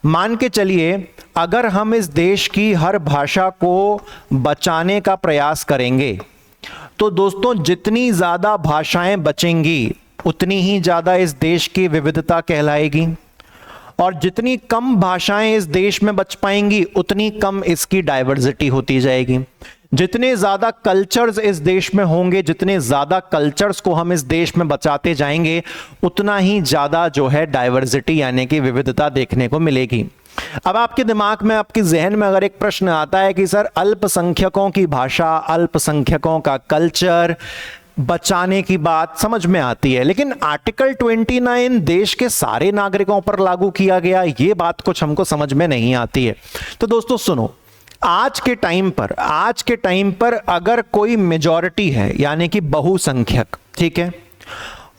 मान के चलिए अगर हम इस देश की हर भाषा को बचाने का प्रयास करेंगे, तो दोस्तों जितनी ज्यादा भाषाएं बचेंगी उतनी ही ज्यादा इस देश की विविधता कहलाएगी, और जितनी कम भाषाएं इस देश में बच पाएंगी उतनी कम इसकी डाइवर्सिटी होती जाएगी। जितने ज्यादा कल्चर्स इस देश में होंगे, जितने ज्यादा कल्चर्स को हम इस देश में बचाते जाएंगे, उतना ही ज्यादा जो है डाइवर्सिटी यानी कि विविधता देखने को मिलेगी। अब आपके दिमाग में, आपके जहन में अगर एक प्रश्न आता है कि सर अल्पसंख्यकों की भाषा, अल्पसंख्यकों का कल्चर बचाने की बात समझ में आती है, लेकिन आर्टिकल 29 देश के सारे नागरिकों पर लागू किया गया, ये बात कुछ हमको समझ में नहीं आती है। तो दोस्तों सुनो, आज के टाइम पर अगर कोई मेजॉरिटी है यानी कि बहुसंख्यक, ठीक है,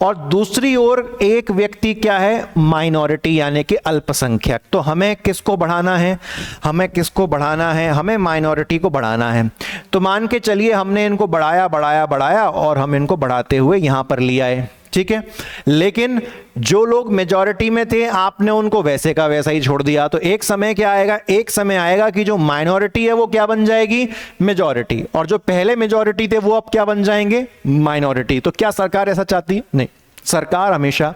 और दूसरी ओर एक व्यक्ति क्या है, माइनॉरिटी यानी कि अल्पसंख्यक। तो हमें किसको बढ़ाना है, हमें किसको बढ़ाना है, हमें माइनॉरिटी को बढ़ाना है। तो मान के चलिए हमने इनको बढ़ाया बढ़ाया बढ़ाया और हम इनको बढ़ाते हुए यहां पर ले आए, ठीक है। लेकिन जो लोग मेजॉरिटी में थे आपने उनको वैसे का वैसा ही छोड़ दिया। तो एक समय क्या आएगा, एक समय आएगा कि जो माइनॉरिटी है वो क्या बन जाएगी, मेजॉरिटी, और जो पहले मेजॉरिटी थे वो अब क्या बन जाएंगे, माइनॉरिटी। तो क्या सरकार ऐसा चाहती है? नहीं, सरकार हमेशा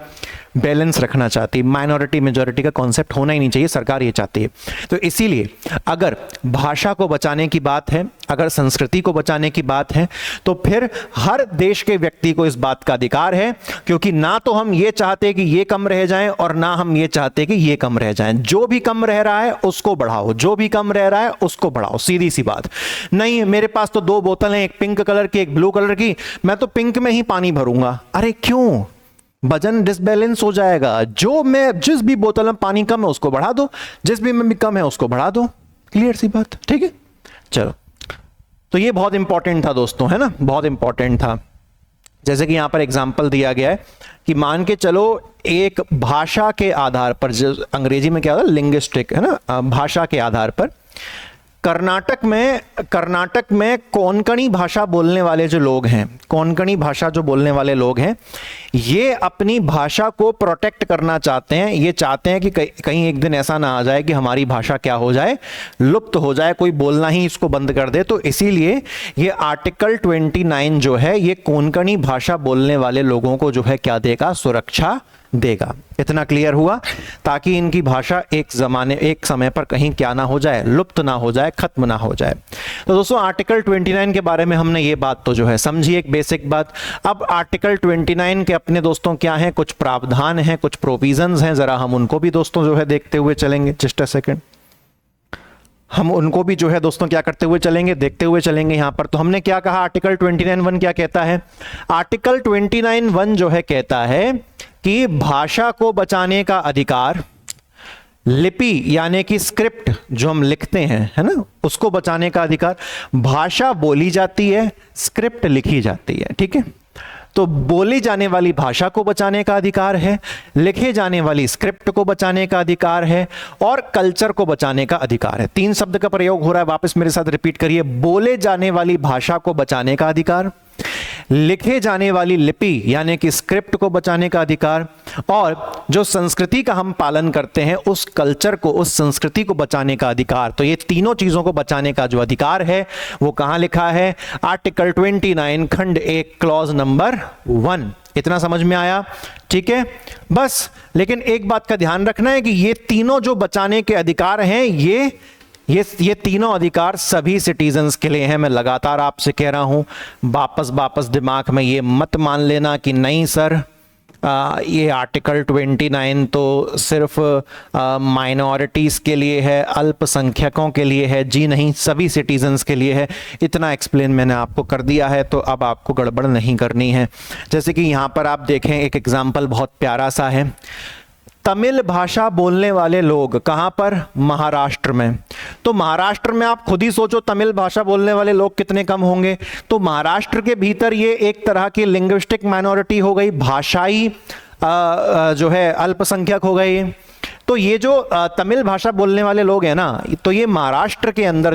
बैलेंस रखना चाहती है। माइनॉरिटी मेजॉरिटी का कॉन्सेप्ट होना ही नहीं चाहिए, सरकार ये चाहती है। तो इसीलिए अगर भाषा को बचाने की बात है, अगर संस्कृति को बचाने की बात है, तो फिर हर देश के व्यक्ति को इस बात का अधिकार है, क्योंकि ना तो हम ये चाहते कि ये कम रह जाएं और ना हम ये चाहते कि ये कम रह जाएं। जो भी कम रह रहा है उसको बढ़ाओ, जो भी कम रह रहा है उसको बढ़ाओ, सीधी सी बात। नहीं मेरे पास तो 2 बोतल हैं, एक पिंक कलर की एक ब्लू कलर की, मैं तो पिंक में ही पानी भरूंगा। अरे क्यों, वजन डिसबैलेंस हो जाएगा। जिस भी बोतल में पानी कम है उसको बढ़ा दो, जिस भी में भी कम है उसको बढ़ा दो, क्लियर सी बात, ठीक है। चलो, तो ये बहुत इंपॉर्टेंट था दोस्तों, है ना, बहुत इंपॉर्टेंट था। जैसे कि यहां पर एग्जाम्पल दिया गया है कि मान के चलो एक भाषा के आधार पर, जो अंग्रेजी में क्या होता है, लिंग्विस्टिक, है ना, भाषा के आधार पर कर्नाटक में कोंकणी भाषा बोलने वाले जो लोग हैं, कोंकणी भाषा जो बोलने वाले लोग हैं, ये अपनी भाषा को प्रोटेक्ट करना चाहते हैं। ये चाहते हैं कि कहीं एक दिन ऐसा ना आ जाए कि हमारी भाषा क्या हो जाए, लुप्त हो जाए, कोई बोलना ही इसको बंद कर दे। तो इसीलिए ये आर्टिकल 29 जो है ये कोंकणी भाषा बोलने वाले लोगों को जो है क्या देगा, सुरक्षा देगा। इतना क्लियर हुआ, ताकि इनकी भाषा एक समय पर कहीं क्या ना हो जाए, लुप्त ना हो जाए, खत्म ना हो जाए। तो दोस्तों आर्टिकल 29 के बारे में हमने ये बात तो जो है समझी, एक बेसिक बात। अब आर्टिकल 29 के अपने दोस्तों क्या है, कुछ प्रावधान हैं, कुछ प्रोविजंस हैं, जरा हम उनको भी दोस्तों जो है देखते हुए चलेंगे। जस्ट अ सेकंड, हम उनको भी जो है दोस्तों क्या करते हुए चलेंगे, देखते हुए चलेंगे। यहां पर तो हमने क्या कहा, आर्टिकल 29(1) क्या कहता है, आर्टिकल 29(1) जो है कहता है कि भाषा को बचाने का अधिकार, लिपि यानी कि स्क्रिप्ट जो हम लिखते हैं, है ना, उसको बचाने का अधिकार। भाषा बोली जाती है, स्क्रिप्ट लिखी जाती है, ठीक है। तो बोली जाने वाली भाषा को बचाने का अधिकार है, लिखे जाने वाली स्क्रिप्ट को बचाने का अधिकार है, और कल्चर को बचाने का अधिकार है। 3 शब्द का प्रयोग हो रहा है, वापस मेरे साथ रिपीट करिए। बोले जाने वाली भाषा को बचाने का अधिकार, लिखे जाने वाली लिपि यानी कि स्क्रिप्ट को बचाने का अधिकार, और जो संस्कृति का हम पालन करते हैं उस कल्चर को, उस संस्कृति को बचाने का अधिकार। तो ये तीनों चीजों को बचाने का जो अधिकार है वो कहां लिखा है, आर्टिकल 29 खंड 1 क्लॉज नंबर 1। इतना समझ में आया, ठीक है बस। लेकिन एक बात का ध्यान रखना है कि ये तीनों जो बचाने के अधिकार हैं, ये तीनों अधिकार सभी सिटीजन्स के लिए हैं। मैं लगातार आपसे कह रहा हूं, वापस दिमाग में ये मत मान लेना कि नहीं सर ये आर्टिकल 29 तो सिर्फ माइनॉरिटीज़ के लिए है, अल्पसंख्यकों के लिए है। जी नहीं, सभी सिटीजन्स के लिए है। इतना एक्सप्लेन मैंने आपको कर दिया है, तो अब आपको गड़बड़ नहीं करनी है। जैसे कि यहाँ पर आप देखें, एक एग्जाम्पल बहुत प्यारा सा है। तमिल भाषा बोलने वाले लोग कहां पर, महाराष्ट्र में। तो महाराष्ट्र में आप खुद ही सोचो तमिल भाषा बोलने वाले लोग कितने कम होंगे। तो महाराष्ट्र के भीतर ये एक तरह की लिंग्विस्टिक माइनॉरिटी हो गई, भाषाई जो है अल्पसंख्यक हो गई। तो ये जो तमिल भाषा बोलने वाले लोग हैं ना, तो ये महाराष्ट्र के अंदर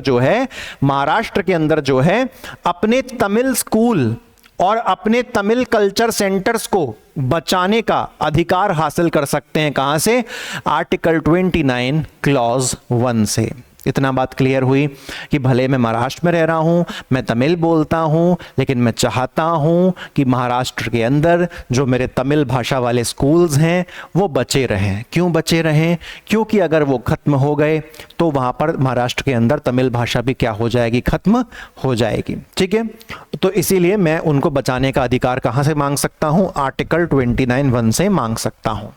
जो है अपने तमिल स्कूल और अपने तमिल कल्चर सेंटर्स को बचाने का अधिकार हासिल कर सकते हैं। कहां से, आर्टिकल 29 क्लॉज 1 से। इतना बात क्लियर हुई कि भले मैं महाराष्ट्र में रह रहा हूं, मैं तमिल बोलता हूं, लेकिन मैं चाहता हूं कि महाराष्ट्र के अंदर जो मेरे तमिल भाषा वाले स्कूल्स हैं वो बचे रहें। क्यों बचे रहें, क्योंकि अगर वो खत्म हो गए तो वहां पर महाराष्ट्र के अंदर तमिल भाषा भी क्या हो जाएगी, खत्म हो जाएगी। ठीक है, तो इसीलिए मैं उनको बचाने का अधिकार कहां से मांग सकता हूं, आर्टिकल 29(1) से मांग सकता हूं।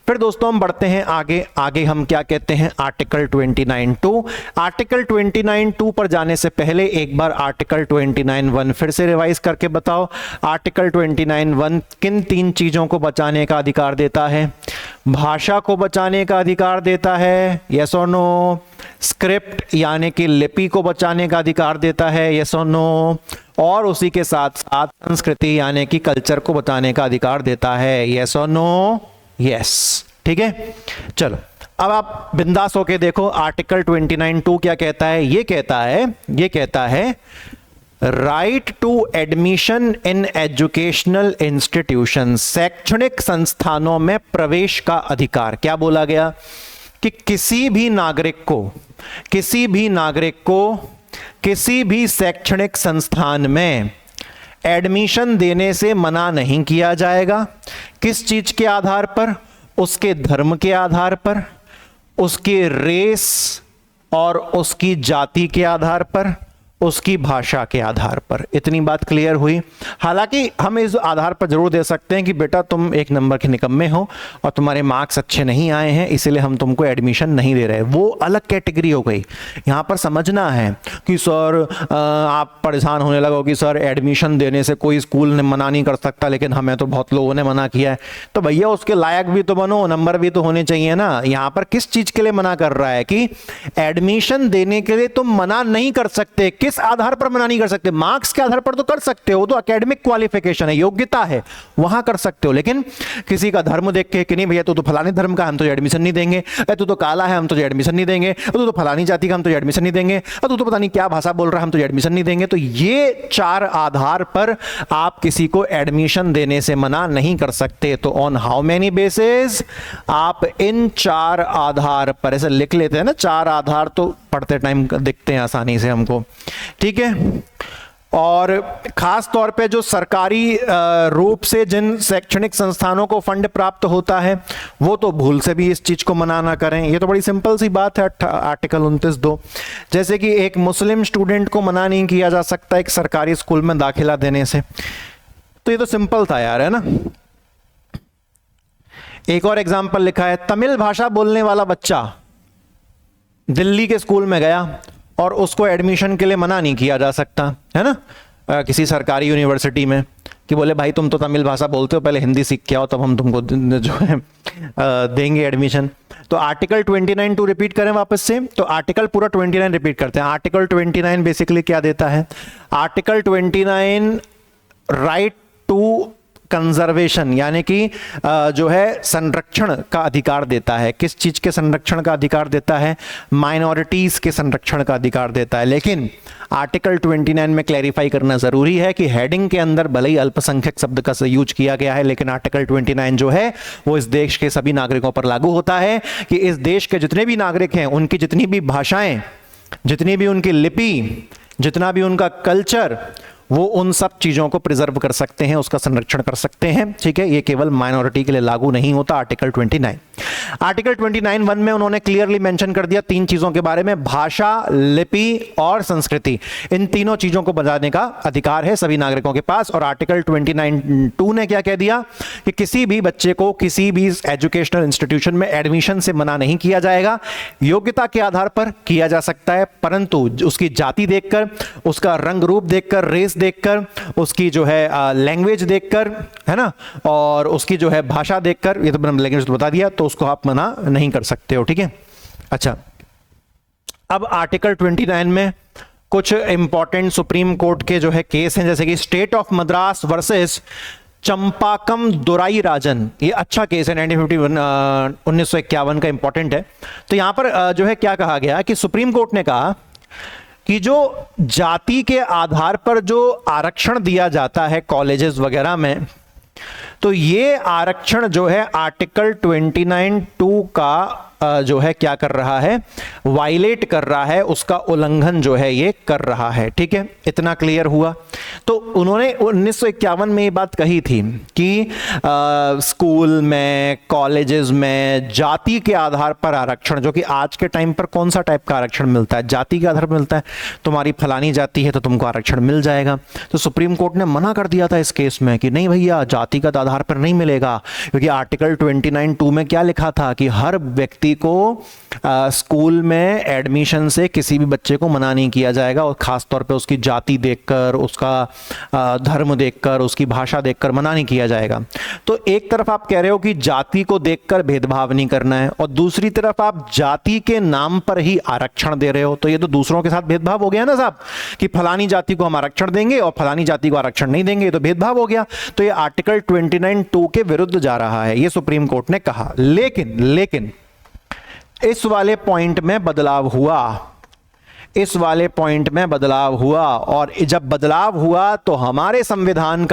फिर दोस्तों हम बढ़ते हैं आगे हम क्या कहते हैं, आर्टिकल 29(2). आर्टिकल 29(2) पर जाने से पहले एक बार आर्टिकल 29(1) फिर से रिवाइज करके बताओ। आर्टिकल 29(1) किन 3 चीजों को बचाने का अधिकार देता है, भाषा को बचाने का अधिकार देता है, यस और नो, स्क्रिप्ट यानी कि लिपि को बचाने का अधिकार देता है, यस और नो, और उसी के साथ साथ संस्कृति यानी कि कल्चर को बताने का अधिकार देता है। यस और नो? यस। ठीक है, चलो अब आप बिंदास होके देखो आर्टिकल 29(2) क्या कहता है। ये कहता है right to admission in educational institution, शैक्षणिक संस्थानों में प्रवेश का अधिकार। क्या बोला गया कि किसी भी नागरिक को किसी भी शैक्षणिक संस्थान में एडमिशन देने से मना नहीं किया जाएगा। किस चीज के आधार पर? उसके धर्म के आधार पर, उसके रेस और उसकी जाति के आधार पर, उसकी भाषा के आधार पर। इतनी बात क्लियर हुई। हालांकि हम इस आधार पर जरूर दे सकते हैं कि बेटा तुम एक नंबर के निकम्मे हो और तुम्हारे मार्क्स अच्छे नहीं आए हैं, इसीलिए हम तुमको एडमिशन नहीं दे रहे। वो अलग कैटेगरी हो गई। यहाँ पर समझना है कि सर आप परेशान होने लगो कि सर एडमिशन देने से कोई स्कूल ने मना नहीं कर सकता, लेकिन हमें तो बहुत लोगों ने मना किया है। तो भैया उसके लायक भी तो बनो, नंबर भी तो होने चाहिए ना। यहाँ पर किस चीज के लिए मना कर रहा है कि एडमिशन देने के लिए तुम मना नहीं कर सकते। किस आधार पर मना नहीं कर सकते? मार्क्स के आधार पर तो कर सकते हो, तो एकेडमिक क्वालिफिकेशन है, योग्यता है, वहां कर सकते हो। लेकिन किसी का धर्म देख के कि नहीं भैया तू तो फलाने धर्म का, हम तुझे एडमिशन नहीं देंगे, तू तो काला है, हम तुझे एडमिशन नहीं देंगे, तू तो फलानी जाति का, हम तुझे एडमिशन नहीं देंगे, तू तो पता नहीं क्या भाषा बोल रहा है, हम तुझे एडमिशन नहीं देंगे। तो ये 4 आधार पर आप किसी को एडमिशन देने से मना नहीं कर सकते। तो ऑन हाउ मेनी बेसिस? आप इन 4 आधार पर, ऐसे लिख लेते हैं ना, 4 आधार तो पढ़ते टाइम दिखते हैं आसानी से हमको। ठीक है, और खास तौर पे जो सरकारी रूप से जिन शैक्षणिक संस्थानों को फंड प्राप्त होता है वो तो भूल से भी इस चीज को मना ना करें। ये तो बड़ी सिंपल सी बात है आर्टिकल 29(2). जैसे कि एक मुस्लिम स्टूडेंट को मना नहीं किया जा सकता एक सरकारी स्कूल में दाखिला देने से, तो ये तो सिंपल था यार, है ना। एक और एग्जाम्पल लिखा है, तमिल भाषा बोलने वाला बच्चा दिल्ली के स्कूल में गया और उसको एडमिशन के लिए मना नहीं किया जा सकता, है ना, किसी सरकारी यूनिवर्सिटी में, कि बोले भाई तुम तो तमिल भाषा बोलते हो, पहले हिंदी सीख के आओ तब हम तुमको जो है देंगे एडमिशन। तो आर्टिकल 29(2) रिपीट करें वापस से, तो आर्टिकल पूरा 29 रिपीट करते हैं। आर्टिकल 29 बेसिकली क्या देता है? आर्टिकल 29 राइट टू कंजर्वेशन यानी कि जो है संरक्षण का अधिकार देता है। किस चीज के संरक्षण का अधिकार देता है? माइनॉरिटीज के संरक्षण का अधिकार देता है। लेकिन आर्टिकल 29 में क्लैरिफाई करना जरूरी है कि हेडिंग के अंदर भले ही अल्पसंख्यक शब्द का यूज किया गया है, लेकिन आर्टिकल 29 जो है वो इस देश के सभी नागरिकों पर लागू होता है कि इस देश के जितने भी नागरिक हैं उनकी जितनी भी भाषाएं, जितनी भी उनकी लिपि, जितना भी उनका कल्चर, वो उन सब चीजों को प्रिजर्व कर सकते हैं, उसका संरक्षण कर सकते हैं। ठीक है, ये केवल माइनॉरिटी के लिए लागू नहीं होता आर्टिकल 29। आर्टिकल 29(1) में उन्होंने क्लियरली मेंशन कर दिया 3 चीजों के बारे में, भाषा, लिपि और संस्कृति। इन तीनों चीजों को बजाने का अधिकार है सभी नागरिकों के पास। और आर्टिकल 29(2) ने क्या कह दिया कि किसी भी बच्चे को किसी भी एजुकेशनल इंस्टीट्यूशन में एडमिशन से मना नहीं किया जाएगा। योग्यता के आधार पर किया जा सकता है, परंतु उसकी जाति देखकर, उसका रंग रूप देखकर, रेस देखकर, उसकी जो है लैंग्वेज देखकर, है ना, और उसकी जो है भाषा देखकर, ये तो मैंने लैंग्वेज तो बता दिया, तो उसको आप मना नहीं कर सकते हो। ठीक है, अच्छा, अब आर्टिकल 29 में कुछ इंपॉर्टेंट सुप्रीम कोर्ट के जो है केस हैं, जैसे कि स्टेट ऑफ मद्रास वर्सेस चंपाकम दुराई राजन। ये अच्छा केस है, 1951 का इंपॉर्टेंट है। तो यहां पर जो है क्या कहा गया कि सुप्रीम कोर्ट ने कहा कि जो जाति के आधार पर जो आरक्षण दिया जाता है कॉलेजेस वगैरह में, तो ये आरक्षण जो है आर्टिकल 29(2) का जो है क्या कर रहा है? वायलेट कर रहा है, उसका उल्लंघन जो है ये कर रहा है। ठीक है, इतना क्लियर हुआ। तो उन्होंने 1951 में ये बात कही थी कि स्कूल में, कॉलेजेस में जाति के आधार पर आरक्षण, जो कि आज के टाइम पर कौन सा टाइप का आरक्षण मिलता है? जाति के आधार पर मिलता है। तुम्हारी फलानी जाति है तो तुमको आरक्षण मिल जाएगा। तो सुप्रीम कोर्ट ने मना कर दिया था इस केस में कि नहीं भैया, जातिगत आधार पर नहीं मिलेगा, क्योंकि आर्टिकल 29(2) में क्या लिखा था कि हर व्यक्ति व्यक्ति को स्कूल में एडमिशन से किसी भी बच्चे को मना नहीं किया जाएगा, और ख़ास तौर पे उसकी जाति देखकर, उसका धर्म देखकर, उसकी भाषा देखकर मना नहीं किया जाएगा। तो एक तरफ आप कह रहे हो कि जाति को देखकर भेदभाव नहीं करना है, और दूसरी तरफ आप जाति के नाम पर ही आरक्षण दे रहे हो, तो ये तो दूसरों के साथ भेदभाव हो गया ना साहब, कि फलानी जाति को हम आरक्षण देंगे और फलानी जाति को आरक्षण नहीं देंगे, तो भेदभाव हो गया। तो ये आर्टिकल 29(2) के विरुद्ध जा रहा है, ये सुप्रीम कोर्ट ने कहा। लेकिन इस वाले पॉइंट में बदलाव हुआ, इस वाले पॉइंट में बदलाव हुआ, और जब बदलाव हुआ तो हमारे संविधान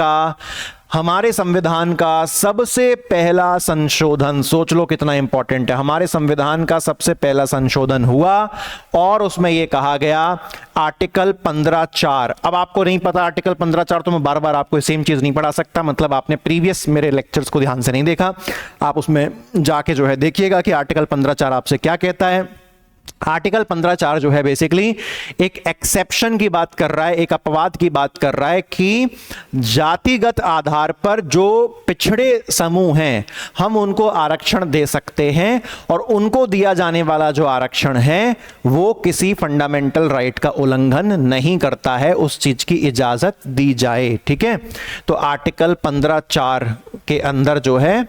का सबसे पहला संशोधन, सोच लो कितना इंपॉर्टेंट है, हमारे संविधान का सबसे पहला संशोधन हुआ, और उसमें यह कहा गया आर्टिकल 15(4). अब आपको नहीं पता आर्टिकल 15(4), तो मैं बार बार आपको सेम चीज नहीं पढ़ा सकता, मतलब आपने प्रीवियस मेरे लेक्चर्स को ध्यान से नहीं देखा, आप उसमें जाके जो है देखिएगा कि आर्टिकल 15(4) आपसे क्या कहता है। आर्टिकल 15(4) जो है बेसिकली एक एक्सेप्शन की बात कर रहा है, एक अपवाद की बात कर रहा है कि जातिगत आधार पर जो पिछड़े समूह हैं हम उनको आरक्षण दे सकते हैं, और उनको दिया जाने वाला जो आरक्षण है वो किसी फंडामेंटल राइट का उल्लंघन नहीं करता है, उस चीज की इजाजत दी जाए। ठीक है, तो आर्टिकल 15(4) के अंदर जो है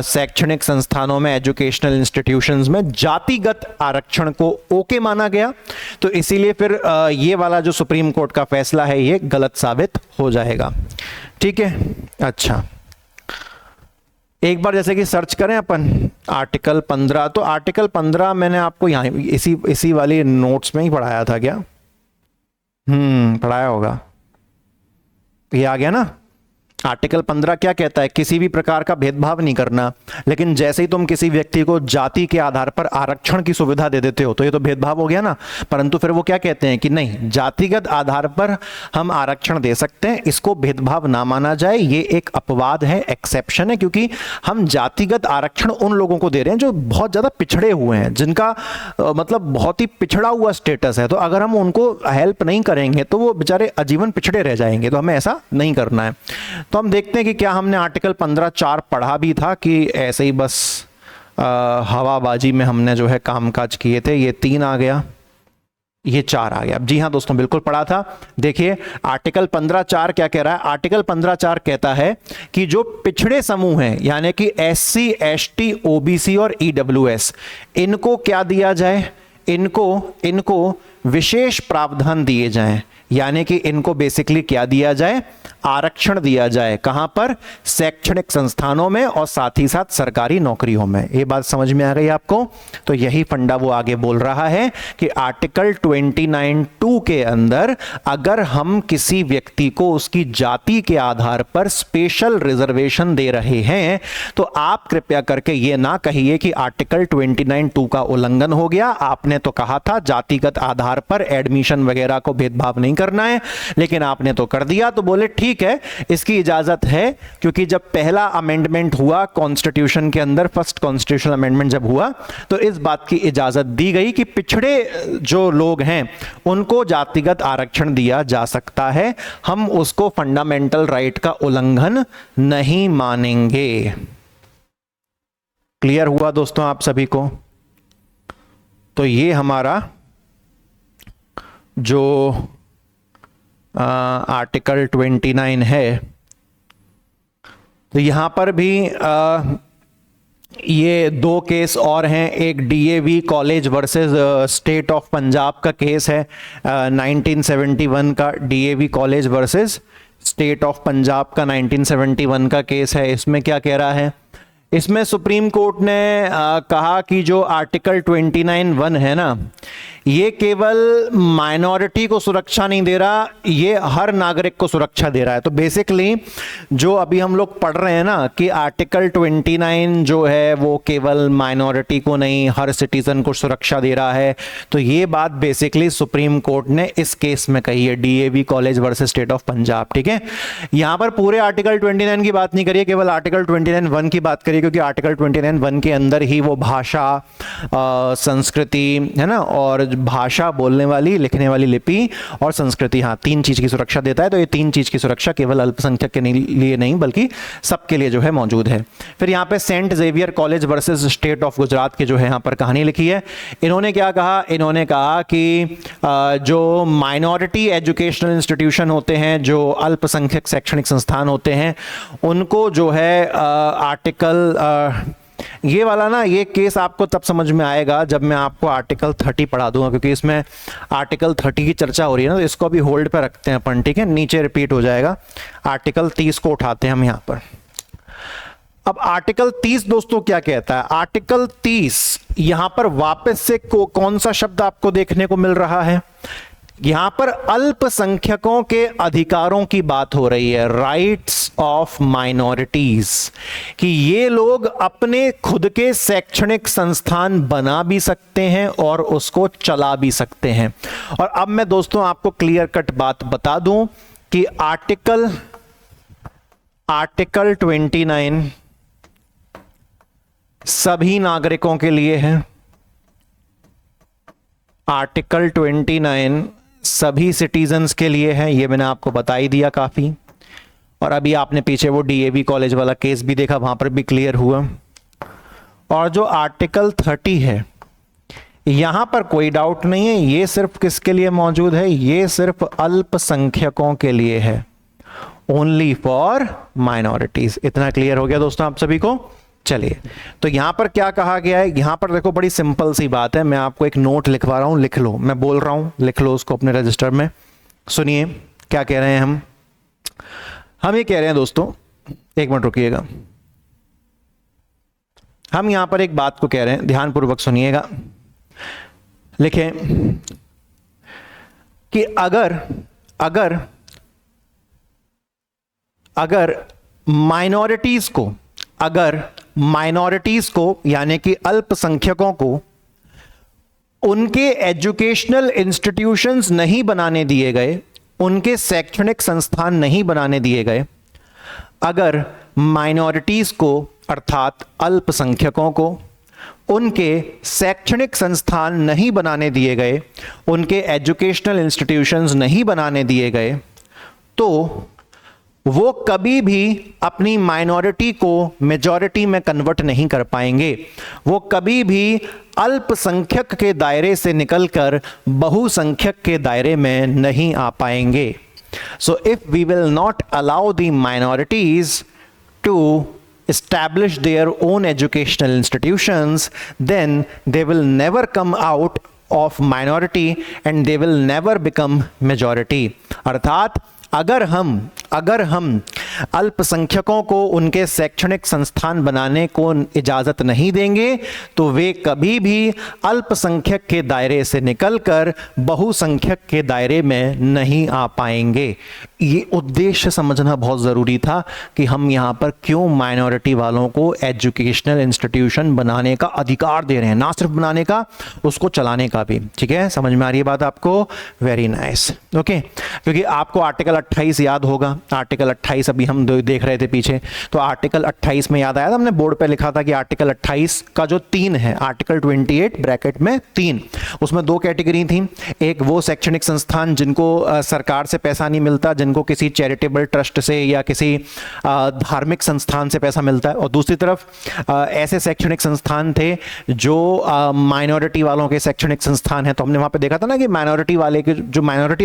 शैक्षणिक संस्थानों में, एजुकेशनल इंस्टीट्यूशंस में जातिगत आरक्षण को ओके माना गया, तो इसीलिए फिर ये वाला जो सुप्रीम कोर्ट का फैसला है ये गलत साबित हो जाएगा। ठीक है, अच्छा एक बार जैसे कि सर्च करें अपन आर्टिकल 15, तो आर्टिकल 15 मैंने आपको यहां इसी वाली नोट्स में ही पढ़ाया था क्या? पढ़ाया होगा, ये आ गया ना। आर्टिकल 15 क्या कहता है? किसी भी प्रकार का भेदभाव नहीं करना, लेकिन जैसे ही तुम किसी व्यक्ति को जाति के आधार पर आरक्षण की सुविधा दे देते हो तो ये तो भेदभाव हो गया ना। परंतु फिर वो क्या कहते हैं कि नहीं, जातिगत आधार पर हम आरक्षण दे सकते हैं, इसको भेदभाव ना माना जाए, ये एक अपवाद है, एक्सेप्शन है, क्योंकि हम जातिगत आरक्षण उन लोगों को दे रहे हैं जो बहुत ज्यादा पिछड़े हुए हैं, जिनका मतलब बहुत ही पिछड़ा हुआ स्टेटस है। तो अगर हम उनको हेल्प नहीं करेंगे तो वो बेचारे आजीवन पिछड़े रह जाएंगे, तो हमें ऐसा नहीं करना है। तो हम देखते हैं कि क्या हमने आर्टिकल 15(4) पढ़ा भी था कि ऐसे ही बस हवाबाजी में हमने जो है कामकाज किए थे। ये 3 आ गया, ये 4 आ गया। जी हाँ दोस्तों, बिल्कुल पढ़ा था। देखिए आर्टिकल 15(4) क्या कह रहा है? आर्टिकल 15(4) कहता है कि जो पिछड़े समूह हैं, यानी कि SC, ST, OBC और EWS, इनको क्या दिया जाए? इनको विशेष प्रावधान दिए जाएं, यानी कि इनको बेसिकली क्या दिया जाए? आरक्षण दिया जाए। कहां पर? शैक्षणिक संस्थानों में और साथ ही साथ सरकारी नौकरियों में। ये बात समझ में आ गई आपको? तो यही फंडा वो आगे बोल रहा है कि आर्टिकल 29(2) के अंदर अगर हम किसी व्यक्ति को उसकी जाति के आधार पर स्पेशल रिजर्वेशन दे रहे हैं तो आप कृपया करके ये ना कहिए कि आर्टिकल 29(2) का उल्लंघन हो गया। आपने तो कहा था जातिगत आधार पर एडमिशन वगैरह को भेदभाव नहीं करना है, लेकिन आपने तो कर दिया। तो बोले ठीक है, इसकी इजाजत है, क्योंकि जब पहला अमेंडमेंट हुआ कॉन्स्टिट्यूशन के अंदर, फर्स्ट कॉन्स्टिट्यूशनल अमेंडमेंट जब हुआ, तो इस बात की इजाजत दी गई कि पिछड़े जो लोग हैं उनको जातिगत आरक्षण दिया जा सकता है, हम उसको फंडामेंटल राइट का उल्लंघन नहीं मानेंगे। क्लियर हुआ दोस्तों आप सभी को? तो ये हमारा जो आर्टिकल 29 है, तो यहां पर भी ये 2 केस और हैं। एक DAV college versus state of Punjab का केस है, 1971 का। DAV college versus state of Punjab का 1971 का केस है। इसमें क्या कह रहा है? इसमें सुप्रीम कोर्ट ने कहा कि जो आर्टिकल 29(1) है ना, ये केवल माइनॉरिटी को सुरक्षा नहीं दे रहा, ये हर नागरिक को सुरक्षा दे रहा है। तो बेसिकली जो अभी हम लोग पढ़ रहे हैं ना कि आर्टिकल 29 जो है वो केवल माइनॉरिटी को नहीं, हर सिटीजन को सुरक्षा दे रहा है, तो ये बात बेसिकली सुप्रीम कोर्ट ने इस केस में कही है, DAV college versus state of Punjab. ठीक है, यहां पर पूरे आर्टिकल 29 की बात नहीं करिए, केवल आर्टिकल 29(1) की बात करिए, इसलिए क्योंकि आर्टिकल 29(1) के अंदर ही वो भाषा, संस्कृति, है ना, और भाषा बोलने वाली, लिखने वाली लिपि और संस्कृति, हाँ, 3 चीज की सुरक्षा देता है। तो ये 3 चीज की सुरक्षा केवल अल्पसंख्यक के लिए नहीं बल्कि सबके लिए जो है मौजूद है। फिर यहाँ पे Saint Xavier college versus state of Gujarat की जो है यहाँ पर कहानी लिखी है। इन्होंने क्या कहा? इन्होंने कहा कि जो माइनॉरिटी एजुकेशनल इंस्टीट्यूशन होते हैं, जो अल्पसंख्यक शैक्षणिक संस्थान होते हैं, उनको जो है आर्टिकल, ये वाला ना, ये केस आपको तब समझ में आएगा जब मैं आपको आर्टिकल 30 पढ़ा दूंगा, क्योंकि इसमें आर्टिकल 30 की चर्चा हो रही है ना, तो इसको अभी होल्ड पे रखते हैं अपन, ठीक है, नीचे रिपीट हो जाएगा। आर्टिकल 30 को उठाते हैं हम यहां पर। अब आर्टिकल 30 दोस्तों क्या कहता है? आर्टिकल 30 यहां पर वापस से कौन सा शब्द आपको देखने को मिल रहा है? यहां पर अल्पसंख्यकों के अधिकारों की बात हो रही है, राइट्स ऑफ माइनॉरिटीज, कि ये लोग अपने खुद के शैक्षणिक संस्थान बना भी सकते हैं और उसको चला भी सकते हैं। और अब मैं दोस्तों आपको क्लियर कट बात बता दूं कि आर्टिकल 29 सभी नागरिकों के लिए है। आर्टिकल 29 सभी सिटीजन्स के लिए है, ये मैंने आपको बता ही दिया काफी। और अभी आपने पीछे वो डीएवी कॉलेज वाला केस भी देखा, वहां पर भी क्लियर हुआ। और जो आर्टिकल 30 है, यहां पर कोई डाउट नहीं है, ये सिर्फ किसके लिए मौजूद है? ये सिर्फ अल्पसंख्यकों के लिए है, ओनली फॉर माइनॉरिटीज। इतना क्लियर हो गया दोस्तों आप सभी को? चलिए, तो यहां पर क्या कहा गया है? यहां पर देखो, बड़ी सिंपल सी बात है, मैं आपको एक नोट लिखवा रहा हूं, लिख लो, मैं बोल रहा हूं, लिख लो उसको अपने रजिस्टर में। सुनिए क्या कह रहे हैं हम ये कह रहे हैं दोस्तों, एक मिनट रुकिएगा, हम यहां पर एक बात को कह रहे हैं, ध्यानपूर्वक सुनिएगा। लिखें कि अगर माइनॉरिटीज को यानी कि अल्पसंख्यकों को उनके एजुकेशनल इंस्टीट्यूशंस नहीं बनाने दिए गए, उनके शैक्षणिक संस्थान नहीं बनाने दिए गए, अगर माइनॉरिटीज को अर्थात अल्पसंख्यकों को उनके शैक्षणिक संस्थान नहीं बनाने दिए गए, उनके एजुकेशनल इंस्टीट्यूशंस नहीं बनाने दिए गए, तो वो कभी भी अपनी माइनॉरिटी को मेजॉरिटी में कन्वर्ट नहीं कर पाएंगे। वो कभी भी अल्पसंख्यक के दायरे से निकलकर बहुसंख्यक के दायरे में नहीं आ पाएंगे। So if we will not allow the minorities to establish their own educational institutions, then they will never come out of minority and they will never become majority। अर्थात अगर हम अल्पसंख्यकों को उनके शैक्षणिक संस्थान बनाने को इजाज़त नहीं देंगे, तो वे कभी भी अल्पसंख्यक के दायरे से निकलकर बहुसंख्यक के दायरे में नहीं आ पाएंगे। ये उद्देश्य समझना बहुत ज़रूरी था कि हम यहाँ पर क्यों माइनॉरिटी वालों को एजुकेशनल इंस्टीट्यूशन बनाने का अधिकार दे रहे हैं, ना सिर्फ बनाने का, उसको चलाने का भी। ठीक है, समझ में आ रही है बात आपको? Very nice, okay. क्योंकि आपको आर्टिकल 28 याद होगा, आर्टिकल 28 अभी हम देख रहे थे पीछे, तो आर्टिकल 28 में याद आया था, हमने बोर्ड पे लिखा था कि आर्टिकल 28 का जो 3 है, आर्टिकल 28 ब्रैकेट में 3, उसमें 2 कैटेगरी थी। एक वो शैक्षणिक संस्थान जिनको सरकार से पैसा नहीं मिलता, जिनको किसी चैरिटेबल ट्रस्ट से या किसी धार्मिक संस्थान से पैसा मिलता है, और दूसरी तरफ ऐसे शैक्षणिक संस्थान थे जो माइनॉरिटी वालों के शैक्षणिक संस्थान है। तो हमने वहां पे देखा था ना कि माइनॉरिटी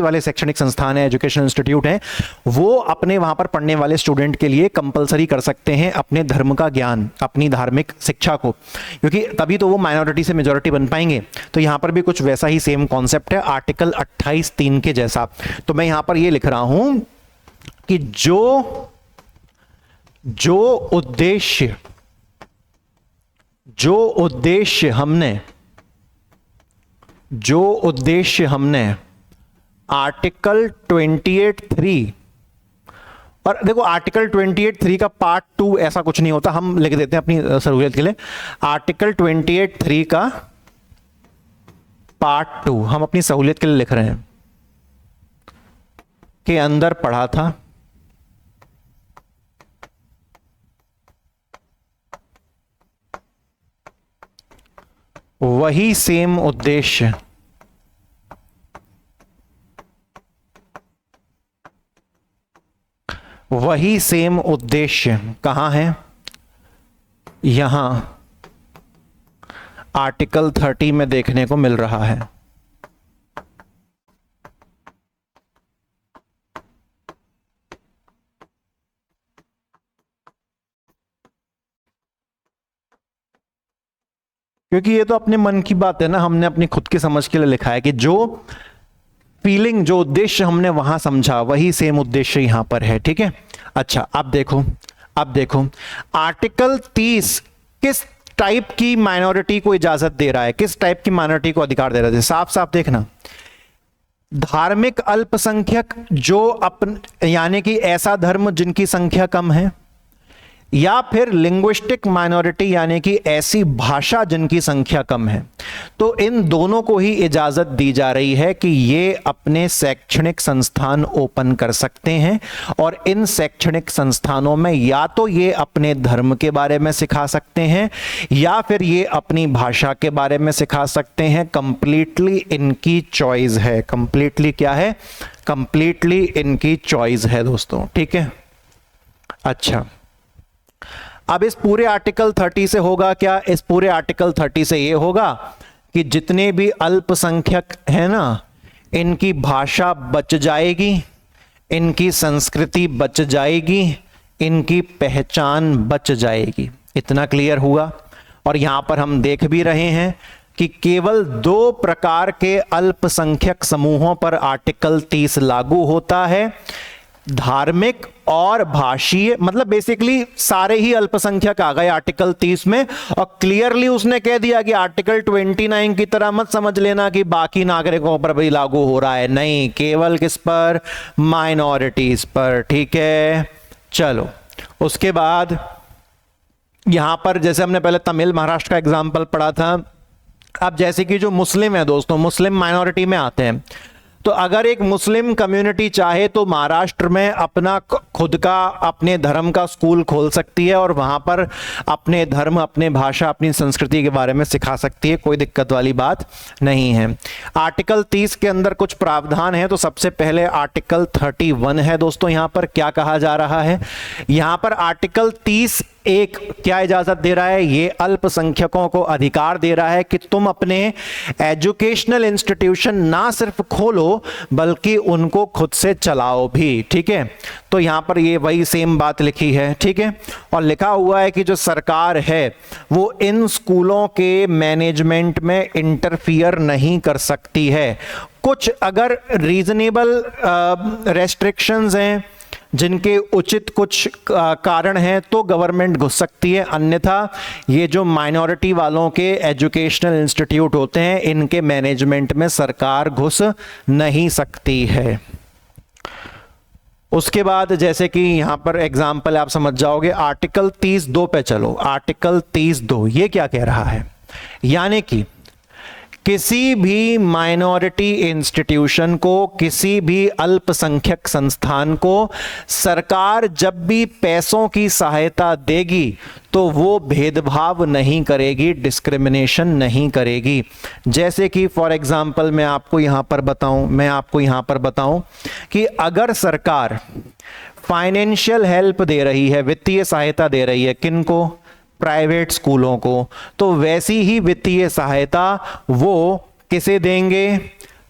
वाले शैक्षणिक संस्थान है, एजुकेशनल इंस्टीट्यूट है, वो अपने वहां पर पढ़ने वाले स्टूडेंट के लिए कंपलसरी कर सकते हैं अपने धर्म का ज्ञान, अपनी धार्मिक शिक्षा को, क्योंकि तभी तो वो माइनॉरिटी से मेजॉरिटी बन पाएंगे। तो यहां पर भी कुछ वैसा ही सेम कॉन्सेप्ट है, आर्टिकल 28(3) के जैसा। तो मैं यहां पर ये लिख रहा हूं कि जो उद्देश्य हमने आर्टिकल 28(3), और देखो आर्टिकल 28(3) का पार्ट 2 ऐसा कुछ नहीं होता, हम लिख देते हैं अपनी सहूलियत के लिए, आर्टिकल 28(3) का पार्ट 2 हम अपनी सहूलियत के लिए लिख रहे हैं, के अंदर पढ़ा था वही सेम उद्देश्य वही सेम उद्देश्य कहां है? यहां आर्टिकल 30 में देखने को मिल रहा है। क्योंकि ये तो अपने मन की बात है ना, हमने अपनी खुद की समझ के लिए लिखा है कि जो फीलिंग, जो उद्देश्य हमने वहां समझा वही सेम उद्देश्य यहां पर है। ठीक है, अच्छा अब देखो आर्टिकल 30 किस टाइप की माइनॉरिटी को इजाजत दे रहा है, किस टाइप की माइनॉरिटी को अधिकार दे रहा है? साफ साफ देखना, धार्मिक अल्पसंख्यक जो यानी कि ऐसा धर्म जिनकी संख्या कम है, या फिर लिंग्विस्टिक माइनॉरिटी यानी कि ऐसी भाषा जिनकी संख्या कम है। तो इन दोनों को ही इजाजत दी जा रही है कि ये अपने शैक्षणिक संस्थान ओपन कर सकते हैं, और इन शैक्षणिक संस्थानों में या तो ये अपने धर्म के बारे में सिखा सकते हैं या फिर ये अपनी भाषा के बारे में सिखा सकते हैं। कंप्लीटली इनकी चॉइस है। कंप्लीटली क्या है? कंप्लीटली इनकी चॉइस है दोस्तों। ठीक है, अच्छा अब इस पूरे आर्टिकल 30 से होगा क्या? इस पूरे आर्टिकल 30 से ये होगा कि जितने भी अल्पसंख्यक हैं ना, इनकी भाषा बच जाएगी, इनकी संस्कृति बच जाएगी, इनकी पहचान बच जाएगी। इतना क्लियर हुआ? और यहां पर हम देख भी रहे हैं कि केवल 2 प्रकार के अल्पसंख्यक समूहों पर आर्टिकल 30 लागू होता है, धार्मिक और भाषीय। मतलब बेसिकली सारे ही अल्पसंख्यक आ गए आर्टिकल 30 में, और क्लियरली उसने कह दिया कि आर्टिकल 29 की तरह मत समझ लेना कि बाकी नागरिकों पर भी लागू हो रहा है। नहीं, केवल किस पर? माइनॉरिटीज पर। ठीक है, चलो उसके बाद यहां पर जैसे हमने पहले तमिल महाराष्ट्र का एग्जाम्पल पढ़ा था, अब जैसे कि जो मुस्लिम है दोस्तों, मुस्लिम माइनॉरिटी में आते हैं, तो अगर एक मुस्लिम कम्युनिटी चाहे तो महाराष्ट्र में अपना खुद का, अपने धर्म का स्कूल खोल सकती है और वहां पर अपने धर्म, अपने भाषा, अपनी संस्कृति के बारे में सिखा सकती है। कोई दिक्कत वाली बात नहीं है। आर्टिकल 30 के अंदर कुछ प्रावधान है। तो सबसे पहले आर्टिकल 31 है दोस्तों। यहां पर क्या कहा जा रहा है? यहां पर आर्टिकल 30 एक क्या इजाजत दे रहा है? ये अल्पसंख्यकों को अधिकार दे रहा है कि तुम अपने एजुकेशनल इंस्टीट्यूशन ना सिर्फ खोलो बल्कि उनको खुद से चलाओ भी। ठीक है, तो यहां पर ये वही सेम बात लिखी है। ठीक है, और लिखा हुआ है कि जो सरकार है वो इन स्कूलों के मैनेजमेंट में इंटरफियर नहीं कर सकती है। कुछ अगर रीजनेबल रेस्ट्रिक्शंस हैं, जिनके उचित कुछ कारण हैं, तो गवर्नमेंट घुस सकती है। अन्यथा ये जो माइनॉरिटी वालों के एजुकेशनल इंस्टीट्यूट होते हैं, इनके मैनेजमेंट में सरकार घुस नहीं सकती है। उसके बाद जैसे कि यहां पर एग्जाम्पल आप समझ जाओगे, आर्टिकल 30(2) पे चलो। आर्टिकल 30(2) ये क्या कह रहा है? यानी कि किसी भी माइनॉरिटी इंस्टीट्यूशन को, किसी भी अल्पसंख्यक संस्थान को सरकार जब भी पैसों की सहायता देगी तो वो भेदभाव नहीं करेगी, डिस्क्रिमिनेशन नहीं करेगी। जैसे कि फॉर एग्जांपल मैं आपको यहां पर बताऊं कि अगर सरकार फाइनेंशियल हेल्प दे रही है, वित्तीय सहायता दे रही है, किनको? प्राइवेट स्कूलों को, तो वैसी ही वित्तीय सहायता वो किसे देंगे?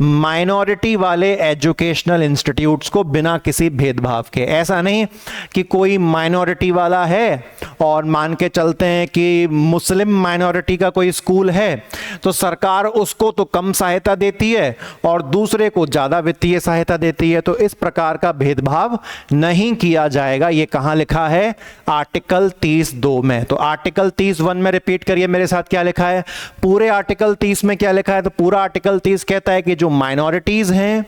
माइनॉरिटी वाले एजुकेशनल इंस्टीट्यूट्स को, बिना किसी भेदभाव के। ऐसा नहीं कि कोई माइनॉरिटी वाला है और मान के चलते हैं कि मुस्लिम माइनॉरिटी का कोई स्कूल है तो सरकार उसको तो कम सहायता देती है और दूसरे को ज्यादा वित्तीय सहायता देती है। तो इस प्रकार का भेदभाव नहीं किया जाएगा। ये कहां लिखा है? आर्टिकल 30(2) में। तो आर्टिकल 30(1) में रिपीट करिए मेरे साथ, क्या लिखा है? पूरे आर्टिकल 30 में क्या लिखा है? तो पूरा आर्टिकल 30 कहता है कि जो माइनॉरिटीज हैं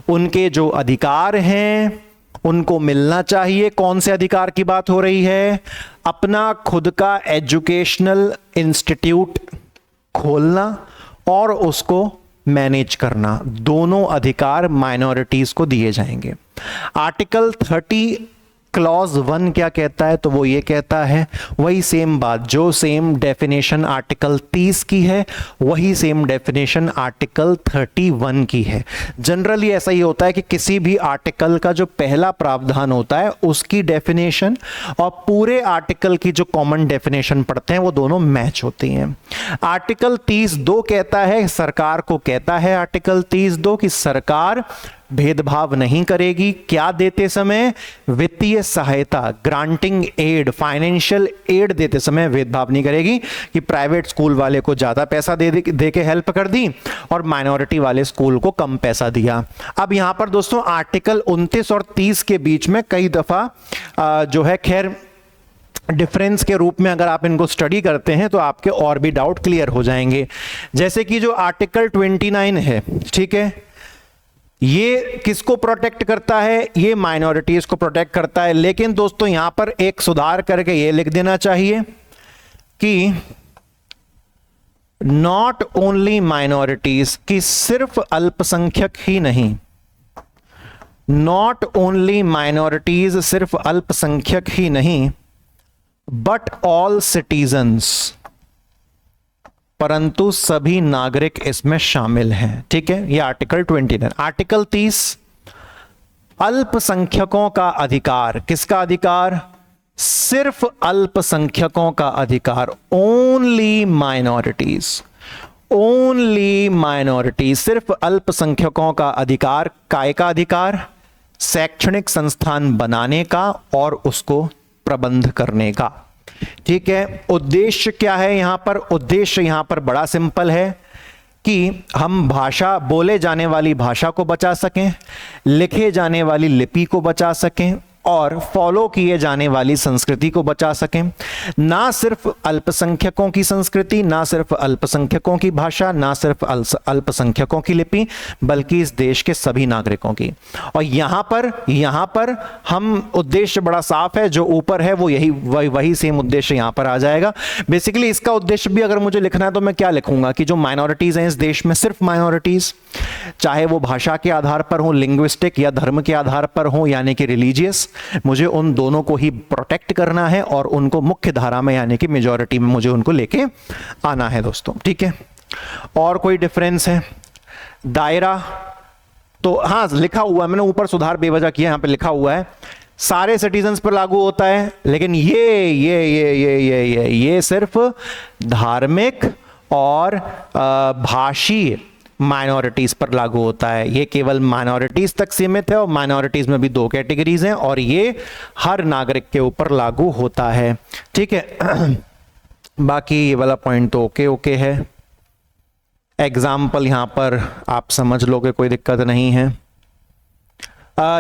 उनके जो अधिकार हैं उनको मिलना चाहिए। कौन से अधिकार की बात हो रही है? अपना खुद का एजुकेशनल इंस्टीट्यूट खोलना और उसको मैनेज करना, दोनों अधिकार माइनॉरिटीज को दिए जाएंगे। आर्टिकल 30 क्लॉज 1 क्या कहता है, तो वो ये कहता है वही सेम बात, जो सेम डेफिनेशन आर्टिकल 30 की है वही सेम डेफिनेशन आर्टिकल 31 की है। जनरली ऐसा ही होता है कि किसी भी आर्टिकल का जो पहला प्रावधान होता है उसकी डेफिनेशन और पूरे आर्टिकल की जो कॉमन डेफिनेशन पढ़ते हैं वो दोनों मैच होती हैं। आर्टिकल 30(2) कहता है, सरकार को कहता है आर्टिकल 30(2) कि सरकार भेदभाव नहीं करेगी, क्या देते समय, वित्तीय सहायता, ग्रांटिंग एड, फाइनेंशियल एड देते समय भेदभाव नहीं करेगी कि प्राइवेट स्कूल वाले को ज्यादा पैसा दे के हेल्प कर दी और माइनॉरिटी वाले स्कूल को कम पैसा दिया। अब यहां पर दोस्तों आर्टिकल 29 और 30 के बीच में कई दफा जो है खैर डिफरेंस के रूप में अगर आप इनको स्टडी करते हैं तो आपके और भी डाउट क्लियर हो जाएंगे। जैसे कि जो आर्टिकल 29 है, ठीक है, ये किसको प्रोटेक्ट करता है, ये माइनॉरिटीज को प्रोटेक्ट करता है। लेकिन दोस्तों यहां पर एक सुधार करके ये लिख देना चाहिए कि नॉट ओनली माइनॉरिटीज, कि सिर्फ अल्पसंख्यक ही नहीं, नॉट ओनली माइनॉरिटीज, सिर्फ अल्पसंख्यक ही नहीं, बट ऑल सिटीजन्स, परंतु सभी नागरिक इसमें शामिल हैं। ठीक है, ये आर्टिकल 29। आर्टिकल 30 अल्पसंख्यकों का अधिकार, किसका अधिकार, सिर्फ अल्पसंख्यकों का अधिकार, ओनली माइनॉरिटीज, ओनली माइनॉरिटीज, सिर्फ अल्पसंख्यकों का अधिकार, काय का अधिकार, शैक्षणिक संस्थान बनाने का और उसको प्रबंध करने का। ठीक है, उद्देश्य क्या है यहां पर, उद्देश्य यहां पर बड़ा सिंपल है कि हम भाषा, बोले जाने वाली भाषा को बचा सकें, लिखे जाने वाली लिपि को बचा सकें और फॉलो किए जाने वाली संस्कृति को बचा सकें। ना सिर्फ अल्पसंख्यकों की संस्कृति, ना सिर्फ अल्पसंख्यकों की भाषा, ना सिर्फ अल्पसंख्यकों की लिपि, बल्कि इस देश के सभी नागरिकों की। और यहां पर हम उद्देश्य बड़ा साफ है, जो ऊपर है वो वही सेम उद्देश्य यहां पर आ जाएगा। बेसिकली इसका उद्देश्य भी अगर मुझे लिखना है तो मैं क्या लिखूंगा कि जो माइनॉरिटीज हैं इस देश में, सिर्फ माइनॉरिटीज, चाहे वो भाषा के आधार पर हो, लिंग्विस्टिक, या धर्म के आधार पर हो यानी कि रिलीजियस, मुझे उन दोनों को ही प्रोटेक्ट करना है और उनको मुख्य धारा में यानी कि मेजॉरिटी में मुझे उनको लेके आना है दोस्तों। ठीक है, और कोई डिफरेंस है, दायरा तो हाँ लिखा हुआ है मैंने, ऊपर सुधार बेवजह किया, यहां पे लिखा हुआ है सारे सिटीजन्स पर लागू होता है, लेकिन ये सिर्फ धार्मिक और भाषीय माइनॉरिटीज पर लागू होता है। ये केवल माइनॉरिटीज तक सीमित है और माइनॉरिटीज में भी 2 कैटेगरीज हैं और ये हर नागरिक के ऊपर लागू होता है। ठीक है, बाकी ये वाला पॉइंट तो ओके है। एग्जाम्पल यहां पर आप समझ लोगे, कोई दिक्कत नहीं है।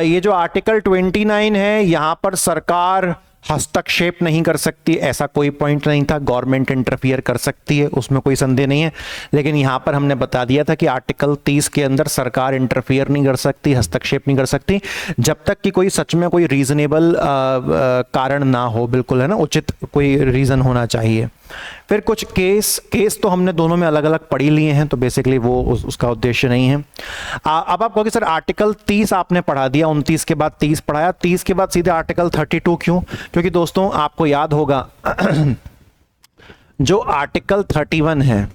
ये जो आर्टिकल 29 है, यहां पर सरकार हस्तक्षेप नहीं कर सकती, ऐसा कोई पॉइंट नहीं था। गवर्नमेंट इंटरफियर कर सकती है, उसमें कोई संदेह नहीं है, लेकिन यहां पर हमने बता दिया था कि आर्टिकल 30 के अंदर सरकार इंटरफियर नहीं कर सकती, हस्तक्षेप नहीं कर सकती, जब तक कि कोई सच में कोई रीजनेबल कारण ना हो। बिल्कुल है ना, उचित कोई रीजन होना चाहिए। फिर कुछ केस तो हमने दोनों में अलग अलग पढ़ी लिए हैं, तो बेसिकली वो उसका उद्देश्य नहीं है। अब आप कहोगे सर आर्टिकल 30 आपने पढ़ा दिया, 29 के बाद 30 पढ़ाया, 30 के बाद सीधे आर्टिकल 32 क्यों? क्योंकि दोस्तों आपको याद होगा जो आर्टिकल 31 है,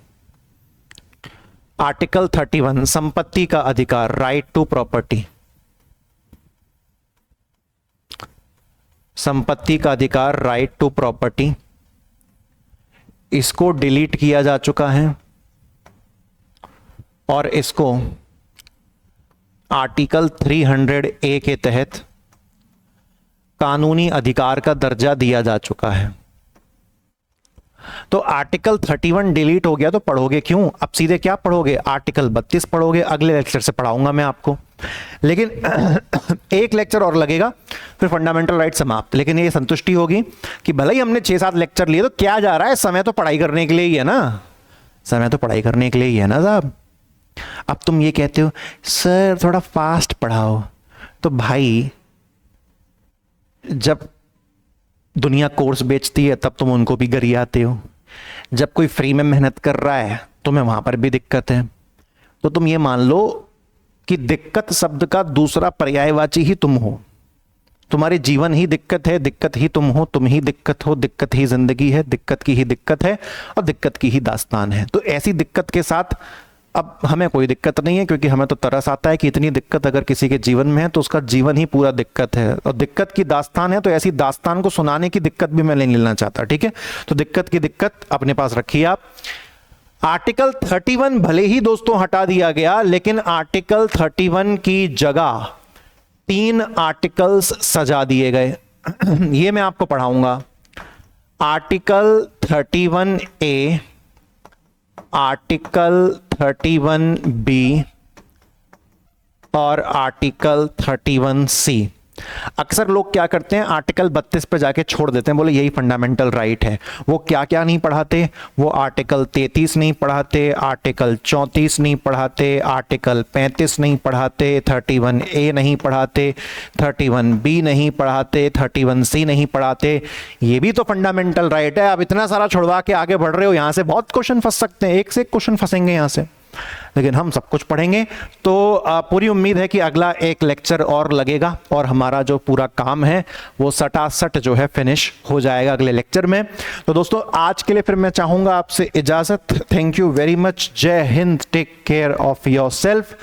आर्टिकल 31 संपत्ति का अधिकार, राइट टू प्रॉपर्टी, संपत्ति का अधिकार, राइट टू प्रॉपर्टी, इसको डिलीट किया जा चुका है और इसको आर्टिकल 300A के तहत कानूनी अधिकार का दर्जा दिया जा चुका है। तो आर्टिकल 31 डिलीट हो गया तो पढ़ोगे क्यों? अब सीधे क्या पढ़ोगे? आर्टिकल 32 पढ़ोगे। अगले लेक्चर से पढ़ाऊंगा मैं आपको, लेकिन एक लेक्चर और लगेगा, फिर फंडामेंटल राइट समाप्त। लेकिन ये संतुष्टि होगी कि भले ही हमने 6-7 लेक्चर लिए तो क्या जा रहा है, समय तो पढ़ाई करने के लिए ही है ना, समय तो पढ़ाई करने के लिए ही है ना साहब। अब तुम ये कहते हो सर थोड़ा फास्ट पढ़ाओ, तो भाई जब दुनिया कोर्स बेचती है तब तुम उनको भी गरियाते हो, जब कोई फ्री में मेहनत कर रहा है तुम्हें वहां पर भी दिक्कत है। तो तुम ये मान लो कि दिक्कत शब्द का दूसरा पर्यायवाची ही तुम हो। तुम्हारे जीवन ही दिक्कत है, दिक्कत ही तुम हो, तुम ही दिक्कत हो, दिक्कत ही जिंदगी है, दिक्कत की ही दिक्कत है और दिक्कत की ही दास्तान है। तो ऐसी दिक्कत के साथ अब हमें कोई दिक्कत नहीं है, क्योंकि हमें तो तरस आता है कि इतनी दिक्कत अगर किसी के जीवन में है तो उसका जीवन ही पूरा दिक्कत है, और दिक्कत की दास्तान है तो ऐसी दास्तान को सुनाने की दिक्कत भी मैं नहीं लेना चाहता। ठीक है, तो दिक्कत की दिक्कत अपने पास रखिए आप। आर्टिकल 31 भले ही दोस्तों हटा दिया गया, लेकिन आर्टिकल 31 की जगह 3 आर्टिकल्स सजा दिए गए। ये मैं आपको पढ़ाऊंगा। आर्टिकल 31A, आर्टिकल 31B और आर्टिकल 31C। अक्सर लोग क्या करते हैं, आर्टिकल 32 पे जाके छोड़ देते हैं, बोले यही फंडामेंटल राइट है। वो क्या क्या नहीं पढ़ाते, वो आर्टिकल 33 नहीं पढ़ाते, आर्टिकल 34 नहीं पढ़ाते, आर्टिकल 35 नहीं पढ़ाते, 31A नहीं पढ़ाते, 31B नहीं पढ़ाते, 31C नहीं पढ़ाते। ये भी तो फंडामेंटल राइट है। आप इतना सारा छुड़वा के आगे बढ़ रहे हो, यहां से बहुत क्वेश्चन फंस सकते हैं, एक से एक क्वेश्चन फंसेंगे यहां से, लेकिन हम सब कुछ पढ़ेंगे। तो पूरी उम्मीद है कि अगला एक लेक्चर और लगेगा और हमारा जो पूरा काम है वो सटासट जो है फिनिश हो जाएगा अगले लेक्चर में। तो दोस्तों आज के लिए फिर मैं चाहूंगा आपसे इजाजत। Thank you very much. जय Hind. Take care of yourself.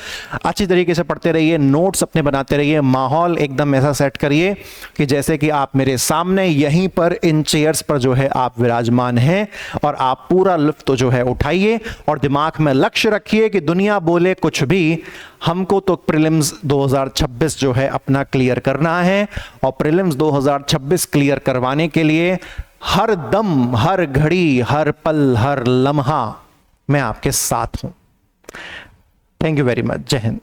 अच्छी तरीके से पढ़ते रहिए, नोट्स अपने बनाते रहिए, माहौल एकदम ऐसा सेट करिए कि जैसे कि आप मेरे सामने यहीं पर इन चेयर्स पर जो है आप विराजमान हैं, और आप पूरा लुत्फ जो है उठाइए और दिमाग में लक्ष्य रखिए कि दुनिया बोले कुछ भी, हमको तो प्रीलिम्स 2026 जो है अपना क्लियर करना है। और प्रीलिम्स 2026 क्लियर करवाने के लिए हर दम, हर घड़ी, हर पल, हर लम्हा मैं आपके साथ हूं। Thank you very much. जय हिंद।